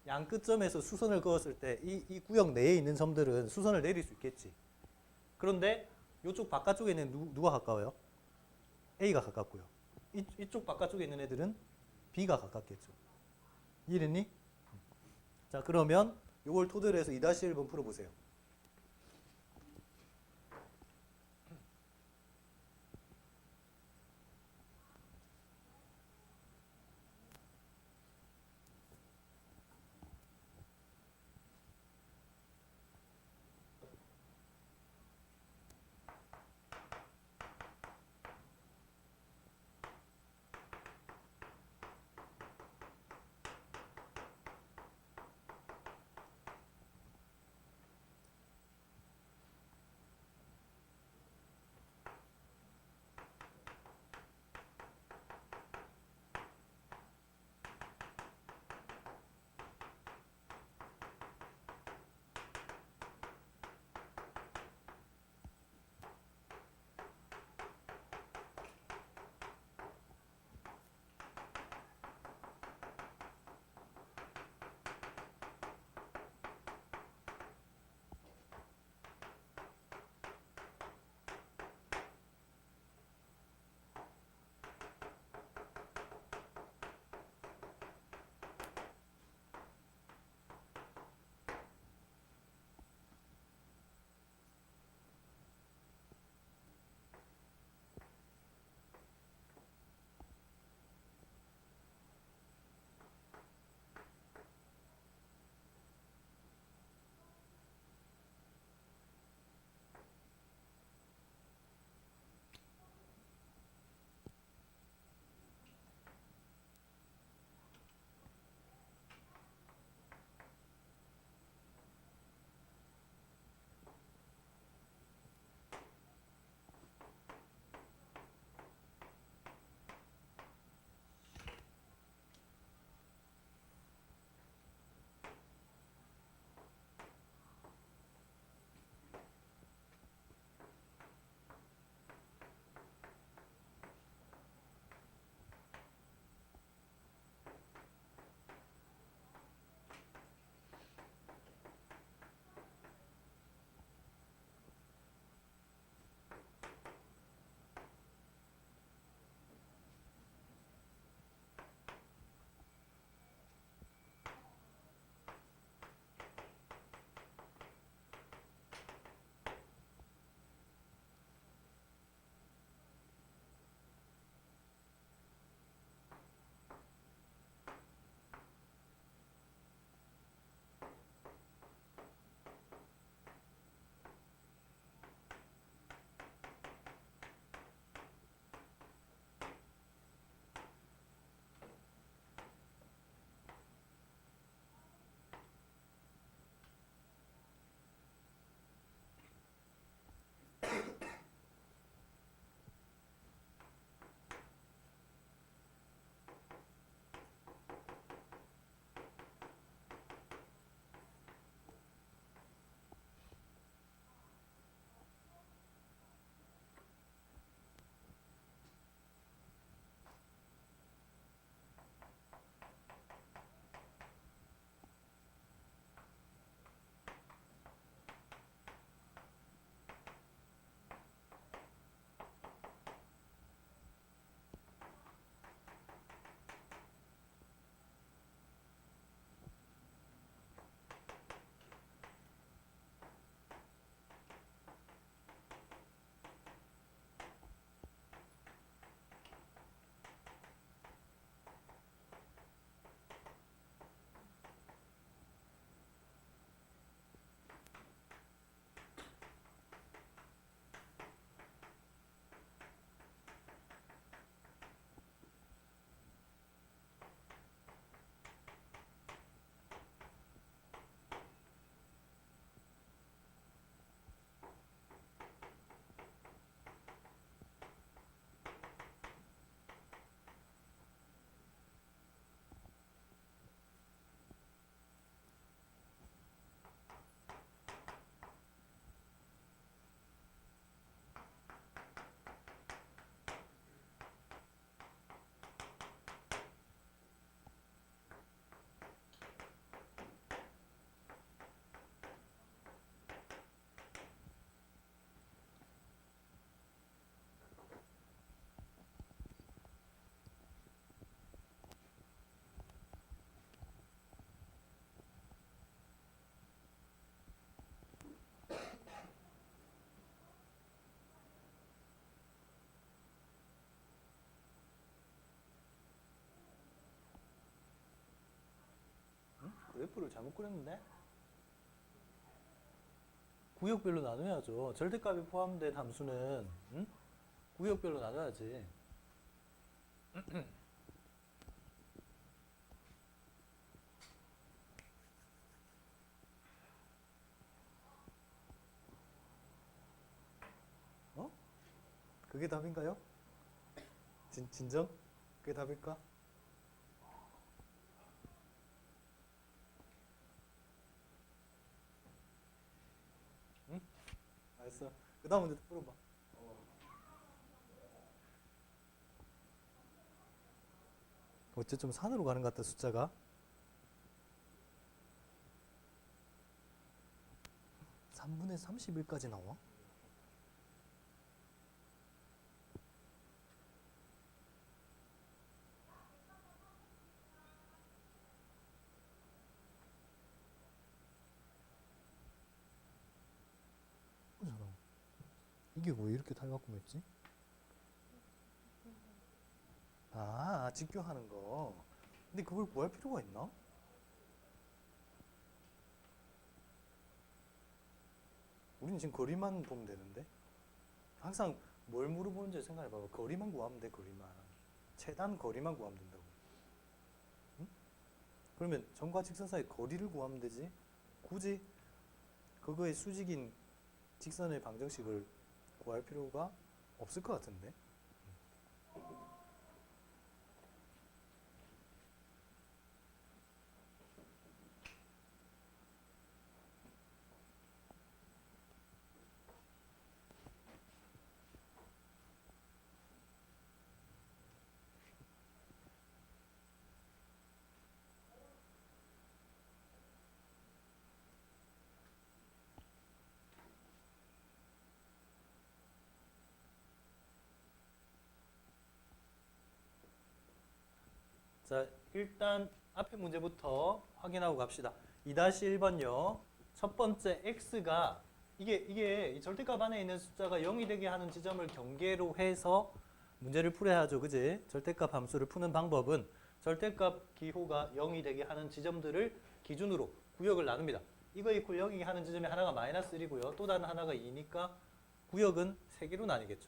양 끝점에서 수선을 그었을 때 이 구역 내에 있는 점들은 수선을 내릴 수 있겠지. 그런데 이쪽 바깥쪽에 있는 누가 가까워요? A가 가깝고요. 이쪽 바깥쪽에 있는 애들은 B가 가깝겠죠. 이해됐니? 자, 그러면 이걸 토대로 해서 2-1번 풀어보세요. 그래프를 잘못 그렸는데? 구역별로 나눠야죠. 절대값이 포함된 함수는 응? 구역별로 나눠야지. 어? 그게 답인가요? 진정? 그게 답일까? 응? 알았어. 그 다음 문제 풀어봐. 어째 좀 산으로 가는 것 같다, 숫자가. 3분의 31까지 나와? 그잖아. 이게 왜 이렇게 탈바꿈했지? 아, 직교하는 거. 근데 그걸 구할 필요가 있나? 우리는 지금 거리만 보면 되는데. 항상 뭘 물어보는지 생각해봐봐. 거리만 구하면 돼, 거리만. 최단 거리만 구하면 된다고. 응? 그러면 점과 직선 사이 거리를 구하면 되지. 굳이 그거의 수직인 직선의 방정식을 구할 필요가 없을 것 같은데. 자, 일단 앞에 문제부터 확인하고 갑시다. 2-1번요. 첫 번째 x가 이게 이 절대값 안에 있는 숫자가 0이 되게 하는 지점을 경계로 해서 문제를 풀어야죠. 그지? 절대값 함수를 푸는 방법은 절대값 기호가 0이 되게 하는 지점들을 기준으로 구역을 나눕니다. 이거 이퀄 0이게 하는 지점이 하나가 마이너스 1이고요. 또 다른 하나가 2니까 구역은 3개로 나뉘겠죠.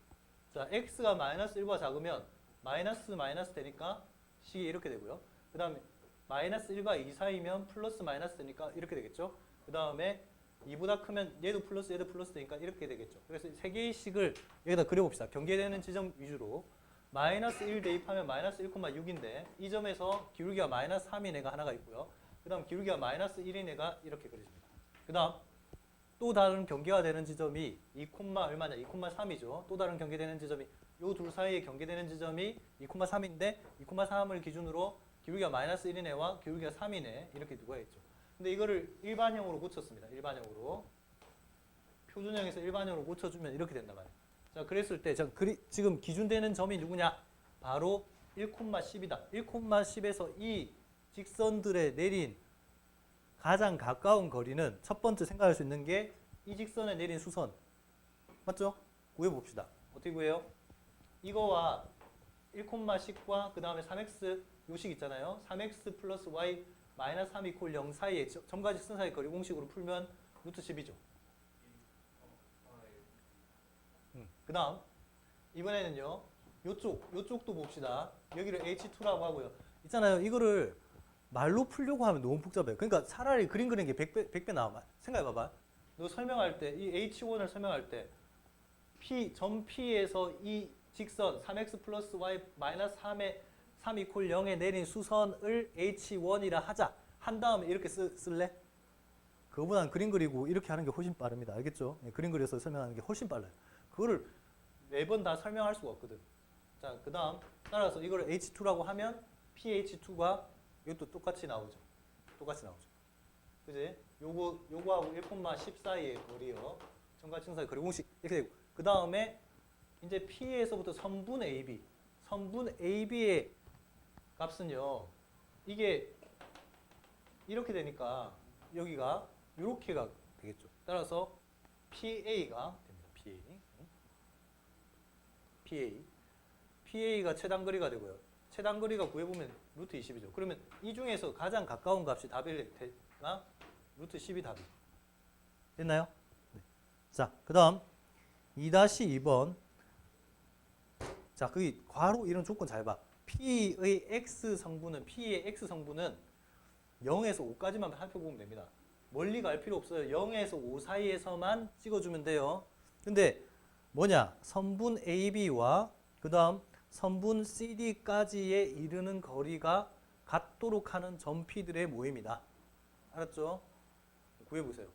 자, x가 마이너스 1보다 작으면 마이너스 되니까 식이 이렇게 되고요. 그 다음에 마이너스 1과 2 사이면 플러스 마이너스 되니까 이렇게 되겠죠. 그 다음에 2보다 크면 얘도 플러스 되니까 이렇게 되겠죠. 그래서 세 개의 식을 여기다 그려봅시다. 경계되는 지점 위주로. 마이너스 1 대입하면 마이너스 1,6인데 이 점에서 기울기가 마이너스 3인 애가 하나가 있고요. 그 다음 기울기가 마이너스 1인 애가 이렇게 그려집니다. 그 다음 또 다른 경계가 되는 지점이 2, 얼마냐? 2,3이죠. 또 다른 경계되는 지점이 요 둘 사이에 경계되는 지점이 2,3인데 2,3을 기준으로 기울기가 마이너스 1인 애와 기울기가 3인 애 이렇게 두고 있죠. 근데 이거를 일반형으로 고쳤습니다. 일반형으로. 표준형에서 일반형으로 고쳐주면 이렇게 된단 말이에요. 자, 그랬을 때 지금 기준되는 점이 누구냐? 바로 1,10이다. 1,10에서 이 직선들에 내린 가장 가까운 거리는 첫 번째 생각할 수 있는 게 이 직선에 내린 수선. 맞죠? 구해봅시다. 어떻게 구해요? 이거와 1,10과 그 다음에 3x 요식 있잖아요. 3x 플러스 y 마이너스 3 이퀄 0 사이에 점과 직선 사이 거리 공식으로 풀면 루트 10이죠. 그 다음 이번에는요. 요쪽도 봅시다. 여기를 h2라고 하고요. 있잖아요. 이거를 말로 풀려고 하면 너무 복잡해요. 그러니까 차라리 그림 그리는 게 100배 나와. 생각해봐봐. 너 설명할 때, 이 H1을 설명할 때, 점 P에서 이 직선 3x 플러스 y 마이너스 3 이퀄 0에 내린 수선을 H1이라 하자. 한 다음에 이렇게 쓸래? 그거보다는 그림 그리고 이렇게 하는 게 훨씬 빠릅니다. 알겠죠? 네, 그림 그려서 설명하는 게 훨씬 빨라요. 그거를 매번 다 설명할 수가 없거든. 자, 그 다음 따라서 이걸 H2라고 하면 PH2가 이것도 똑같이 나오죠. 똑같이 나오죠. 그지? 요거하고 1,10 사이의 거리요. 점과 직선 사이 거리 공식 이렇게 되고. 그 다음에 이제 P에서부터 선분 AB. 선분 AB의 값은요. 이게 이렇게 되니까 여기가 이렇게가 되겠죠. 따라서 PA가 됩니다. PA가 최단거리가 되고요. 최단거리가 구해보면 루트 20이죠. 그러면 이 중에서 가장 가까운 값이 답이 그러니까 루트 10이 답이 됐나요? 네. 자, 그 다음 2-2번. 자, 거기 괄호 이런 조건 잘 봐. P의 X 성분은, P의 X 성분은 0에서 5까지만 살펴보면 됩니다. 멀리 갈 필요 없어요. 0에서 5 사이에서만 찍어주면 돼요. 근데 뭐냐? 선분 AB와 그 다음 선분 CD까지에 이르는 거리가 같도록 하는 점피들의 모임이다. 알았죠? 구해보세요.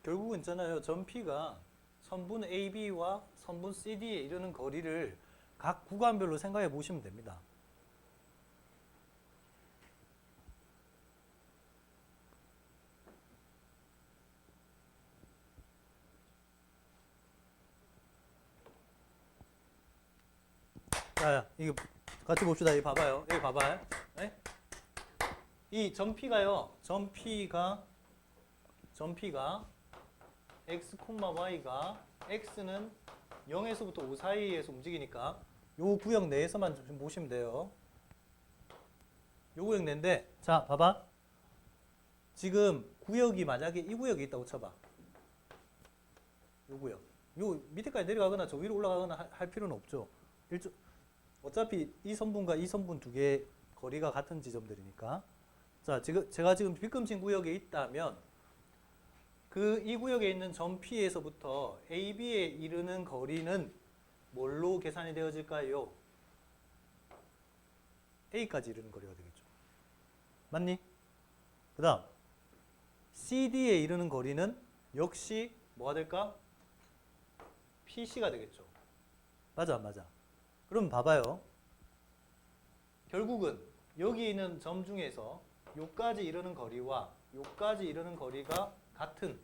결국은 있잖아요. 점 P가 선분 AB와 선분 CD에 이르는 거리를 각 구간별로 생각해 보시면 됩니다. 자, 이거 같이 봅시다. 이 봐봐요. 여기 봐봐요. 네? 이 점 P가요. 점 P가 x, y가 x는 0에서부터 5 사이에서 움직이니까 요 구역 내에서만 좀 보시면 돼요. 요 구역 내인데, 자, 봐봐. 지금 구역이 만약에 이 구역에 있다고 쳐봐. 요 구역. 요 밑에까지 내려가거나 저 위로 올라가거나 할 필요는 없죠. 어차피 이 선분과 이 선분 두 개의 거리가 같은 지점들이니까. 자, 제가 지금 빗금친 구역에 있다면 이 구역에 있는 점 P에서부터 AB에 이르는 거리는 뭘로 계산이 되어질까요? A까지 이르는 거리가 되겠죠. 맞니? 그 다음 CD에 이르는 거리는 역시 뭐가 될까? PC가 되겠죠. 맞아 안 맞아? 그럼 봐봐요. 결국은 여기 있는 점 중에서 요까지 이르는 거리와 요까지 이르는 거리가 같은,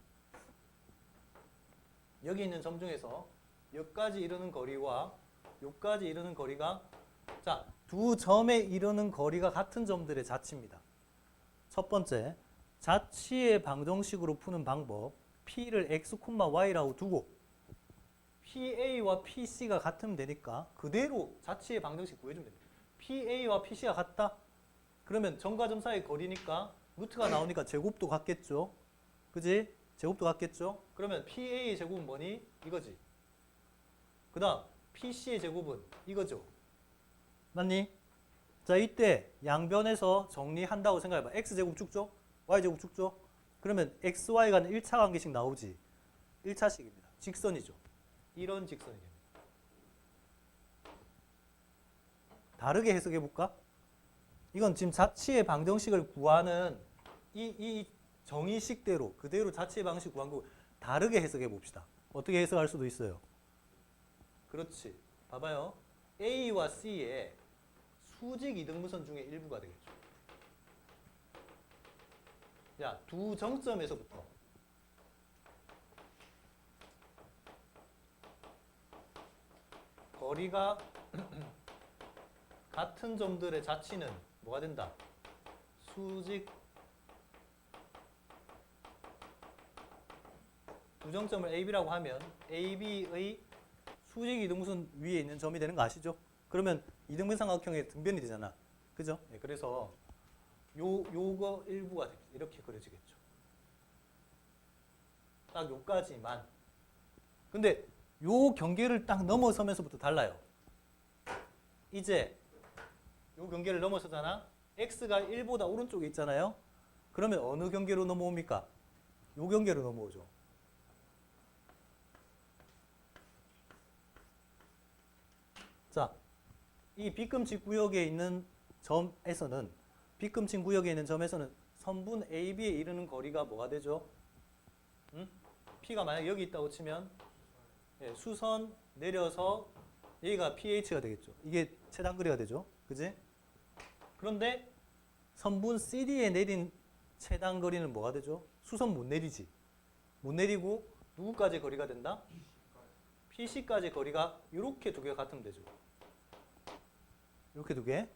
여기 있는 점 중에서 여기까지 이르는 거리와 여기까지 이르는 거리가, 자, 두 점에 이르는 거리가 같은 점들의 자치입니다. 첫 번째, 자치의 방정식으로 푸는 방법, P를 x, y라고 두고 PA와 PC가 같으면 되니까 그대로 자치의 방정식 구해주면 됩니다. PA와 PC가 같다? 그러면 점과 점 사이의 거리니까 루트가 나오니까 제곱도 같겠죠. 그지? 제곱도 같겠죠? 그러면 PA의 제곱은 뭐니? 이거지. 그 다음 PC의 제곱은 이거죠. 맞니? 자, 이때 양변에서 정리한다고 생각해봐. X제곱 쭉죠? Y제곱 쭉죠? 그러면 XY 간의 1차 관계식 나오지. 1차식입니다. 직선이죠. 이런 직선이 됩니다. 다르게 해석해볼까? 이건 지금 자치의 방정식을 구하는 이 정의식대로 그대로 자치의 방식 구한 거 다르게 해석해 봅시다. 어떻게 해석할 수도 있어요. 그렇지. 봐봐요. A와 C의 수직 이등분선 중에 일부가 되겠죠. 자, 두 정점에서부터 거리가 같은 점들의 자치는 뭐가 된다? 수직 두 정점을 AB라고 하면 AB의 수직 이등분선 위에 있는 점이 되는 거 아시죠? 그러면 이등분 삼각형의 등변이 되잖아. 그죠? 네, 그래서 요거 일부가 됩니다. 이렇게 그려지겠죠. 딱 요까지만. 근데 요 경계를 딱 넘어서면서부터 달라요. 이제 요 경계를 넘어서잖아. x가 1보다 오른쪽에 있잖아요. 그러면 어느 경계로 넘어옵니까? 요 경계로 넘어오죠. 자, 이 빗금치 구역에 있는 점에서는 빗금치 구역에 있는 점에서는 선분 AB에 이르는 거리가 뭐가 되죠? P가 만약 여기 있다고 치면 수선 내려서 여기가 PH가 되겠죠. 이게 최단거리가 되죠. 그지? 그런데 선분 CD에 내린 최단거리는 뭐가 되죠? 수선 못 내리지. 못 내리고 누구까지 거리가 된다? PC까지 거리가 이렇게 두 개가 같으면 되죠. 이렇게 두 개.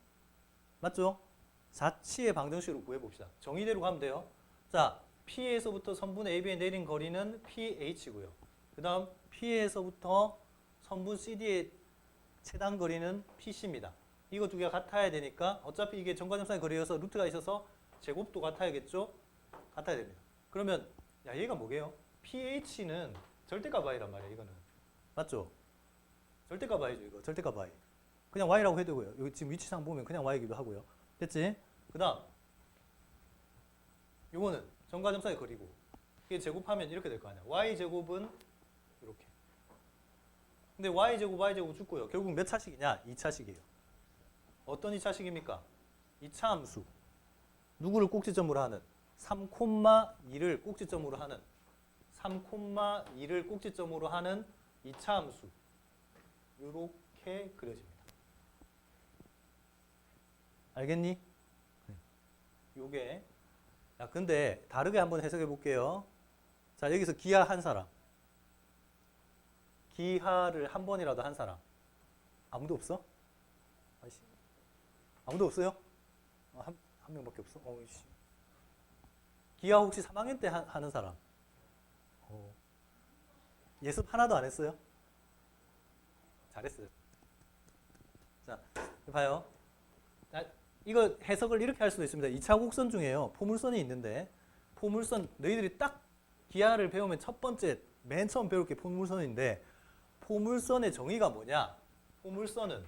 맞죠? 자치의 방정식으로 구해봅시다. 정의대로 가면 돼요. 자, P에서부터 선분 AB에 내린 거리는 PH고요. 그 다음 P에서부터 선분 CD의 최단 거리는 PC입니다. 이거 두 개가 같아야 되니까 어차피 이게 점과 점 사이 거리여서 루트가 있어서 제곱도 같아야겠죠? 같아야 됩니다. 그러면 야, 얘가 뭐게요? PH는 절대값 Y란 말이야, 이거는. 맞죠? 절대값 Y죠, 이거. 절대값 Y. 그냥 Y라고 해도 되고요. 여기 지금 위치상 보면 그냥 Y이기도 하고요. 됐지? 그 다음 요거는 점과 점 사이 거리고 이게 제곱하면 이렇게 될 거 아니야. Y제곱은 이렇게. 근데 Y제곱, Y제곱 죽고요. 결국 몇 차식이냐? 2차식이에요. 어떤 2차식입니까? 2차 함수. 누구를 꼭지점으로 하는? 3,2를 꼭지점으로 하는 3,2를 꼭지점으로 하는 2차 함수 이렇게 그려집니다. 알겠니? 요게 자, 근데 다르게 한번 해석해 볼게요. 자, 여기서 기하 한 사람. 기하를 한 번이라도 한 사람. 아무도 없어? 아이씨. 아무도 없어요? 한 명밖에 없어? 어이씨. 기하 혹시 3학년 때 하는 사람? 예습 하나도 안 했어요? 잘했어요. 자, 봐요. 자, 이거 해석을 이렇게 할 수도 있습니다. 2차 곡선 중에요. 포물선이 있는데 포물선 너희들이 딱 기하를 배우면 첫 번째 맨 처음 배울 게 포물선인데 포물선의 정의가 뭐냐? 포물선은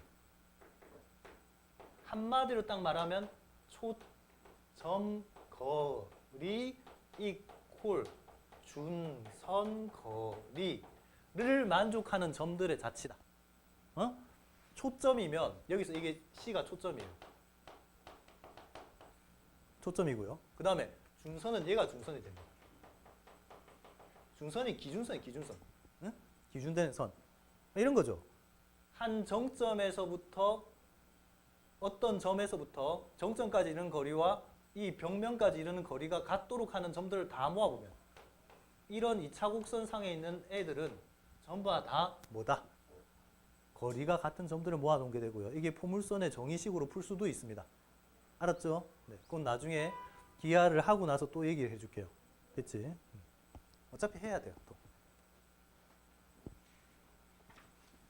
한마디로 딱 말하면 초점 거리 이퀄 준선 거리를 만족하는 점들의 자치다. 초점이면 여기서 이게 C가 초점이에요. 초점이고요. 그 다음에 중선은 얘가 중선이 됩니다. 중선이 기준선이 기준선. 응? 기준되는 선. 이런 거죠. 한 정점에서부터 어떤 점에서부터 정점까지 이르는 거리와 이 벽면까지 이르는 거리가 같도록 하는 점들을 다 모아보면 이런 2차 곡선상에 있는 애들은 전부 다 뭐다? 거리가 같은 점들을 모아놓은 게 되고요. 이게 포물선의 정의식으로 풀 수도 있습니다. 알았죠? 네, 그건 나중에 기하를 하고 나서 또 얘기를 해줄게요. 됐지? 어차피 해야 돼요. 또.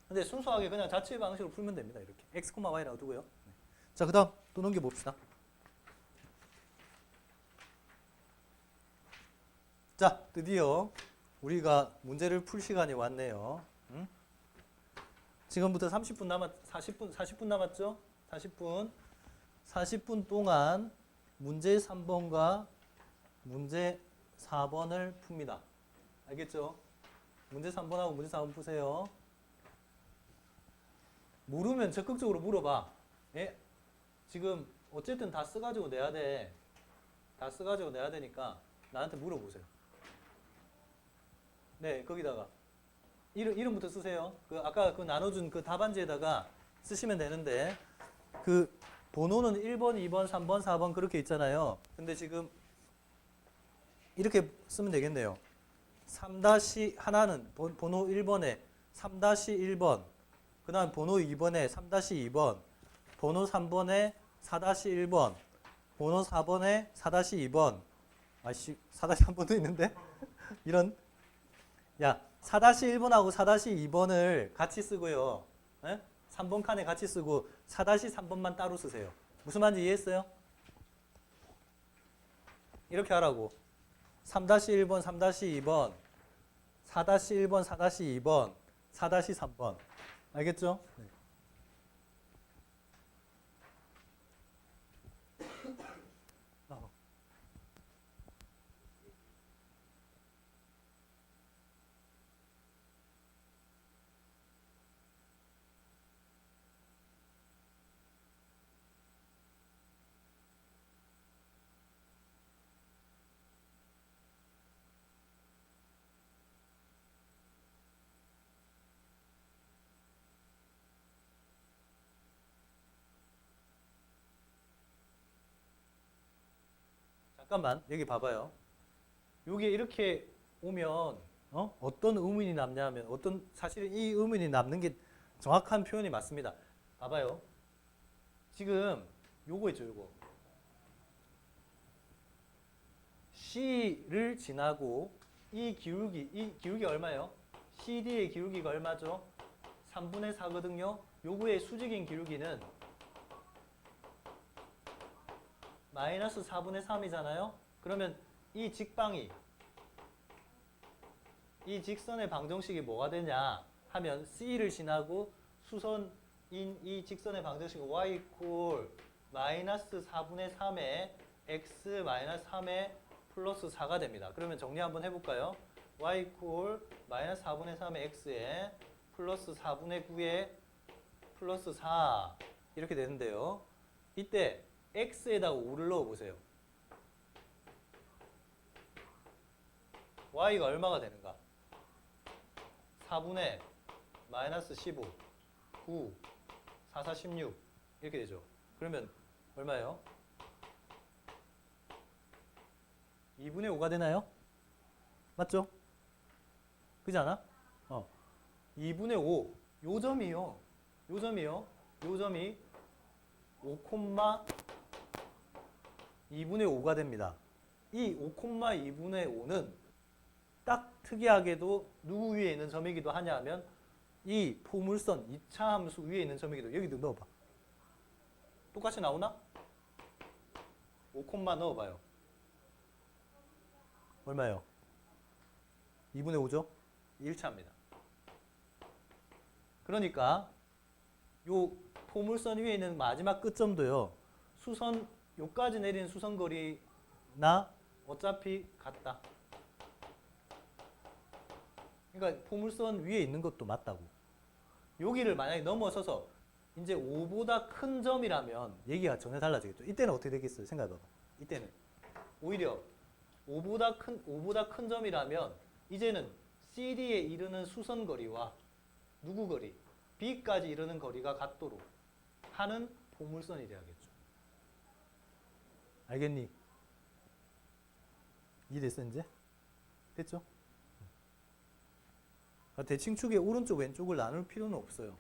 근데 순수하게 그냥 자취 방식으로 풀면 됩니다. 이렇게 x, y라고 두고요. 네. 자, 그 다음 또 넘겨봅시다. 자, 드디어 우리가 문제를 풀 시간이 왔네요. 응? 지금부터 40분 남았죠? 40분 동안 문제 3번과 문제 4번을 풉니다. 알겠죠? 문제 3번하고 문제 4번 푸세요. 모르면 적극적으로 물어봐. 예? 지금 어쨌든 다 써가지고 내야 돼. 다 써가지고 내야 되니까 나한테 물어보세요. 네, 거기다가 이름부터 쓰세요. 그 아까 그 나눠준 그 답안지에다가 쓰시면 되는데 그 번호는 1번, 2번, 3번, 4번 그렇게 있잖아요. 근데 지금 이렇게 쓰면 되겠네요. 3-하나는 번호 1번에 3-1번, 그 다음 번호 2번에 3-2번, 번호 3번에 4-1번, 번호 4번에 4-2번. 아씨, 4-1번도 있는데? 이런. 야, 4-1번하고 4-2번을 같이 쓰고요. 에? 3번 칸에 같이 쓰고 4-3번만 따로 쓰세요. 무슨 말인지 이해했어요? 이렇게 하라고. 3-1번, 3-2번, 4-1번, 4-2번, 4-3번. 알겠죠? 네. 잠깐만, 여기 봐봐요. 여기 이렇게 오면 어떤 의문이 남냐면 사실은 이 의문이 남는 게 정확한 표현이 맞습니다. 봐봐요. 지금 요거 있죠, 요거. C를 지나고 이 기울기 얼마예요? CD의 기울기가 얼마죠? 3분의 4거든요. 요거의 수직인 기울기는 마이너스 4분의 3이잖아요. 그러면 이 직선의 방정식이 뭐가 되냐 하면 C를 지나고 수선인 이 직선의 방정식이 y 이퀄 마이너스 4분의 3에 x 마이너스 3에 플러스 4가 됩니다. 그러면 정리 한번 해볼까요? y 이퀄 마이너스 4분의 3의 x에 플러스 4분의 9에 플러스 4 이렇게 되는데요. 이때 x에다가 5를 넣어보세요. y가 얼마가 되는가? 4분의 마이너스 15, 9, 4, 4, 16 이렇게 되죠. 그러면 얼마예요? 2분의 5가 되나요? 맞죠? 그지 않아? 2분의 5, 요 점이요. 요 점이요. 요 점이 5,2분의 5가 됩니다. 이 5,2분의 5는 딱 특이하게도 누구 위에 있는 점이기도 하냐 하면 이 포물선 2차 함수 위에 있는 점이기도. 여기도 넣어봐. 똑같이 나오나? 5, 넣어봐요. 얼마예요? 2분의 5죠? 1차입니다. 그러니까 요 포물선 위에 있는 마지막 끝점도요. 수선 요까지 내리는 수선 거리나 어차피 같다. 그러니까 포물선 위에 있는 것도 맞다고. 여기를 만약에 넘어서서 이제 5보다 큰 점이라면 얘기가 전혀 달라지겠죠. 이때는 어떻게 되겠어요? 생각해봐봐. 이때는 오히려 5보다 큰 점이라면 이제는 CD에 이르는 수선 거리와 누구 거리? B까지 이르는 거리가 같도록 하는 포물선이 돼야겠죠. 알겠니? 이해됐어 이제? 됐죠? 대칭축의 오른쪽 왼쪽을 나눌 필요는 없어요.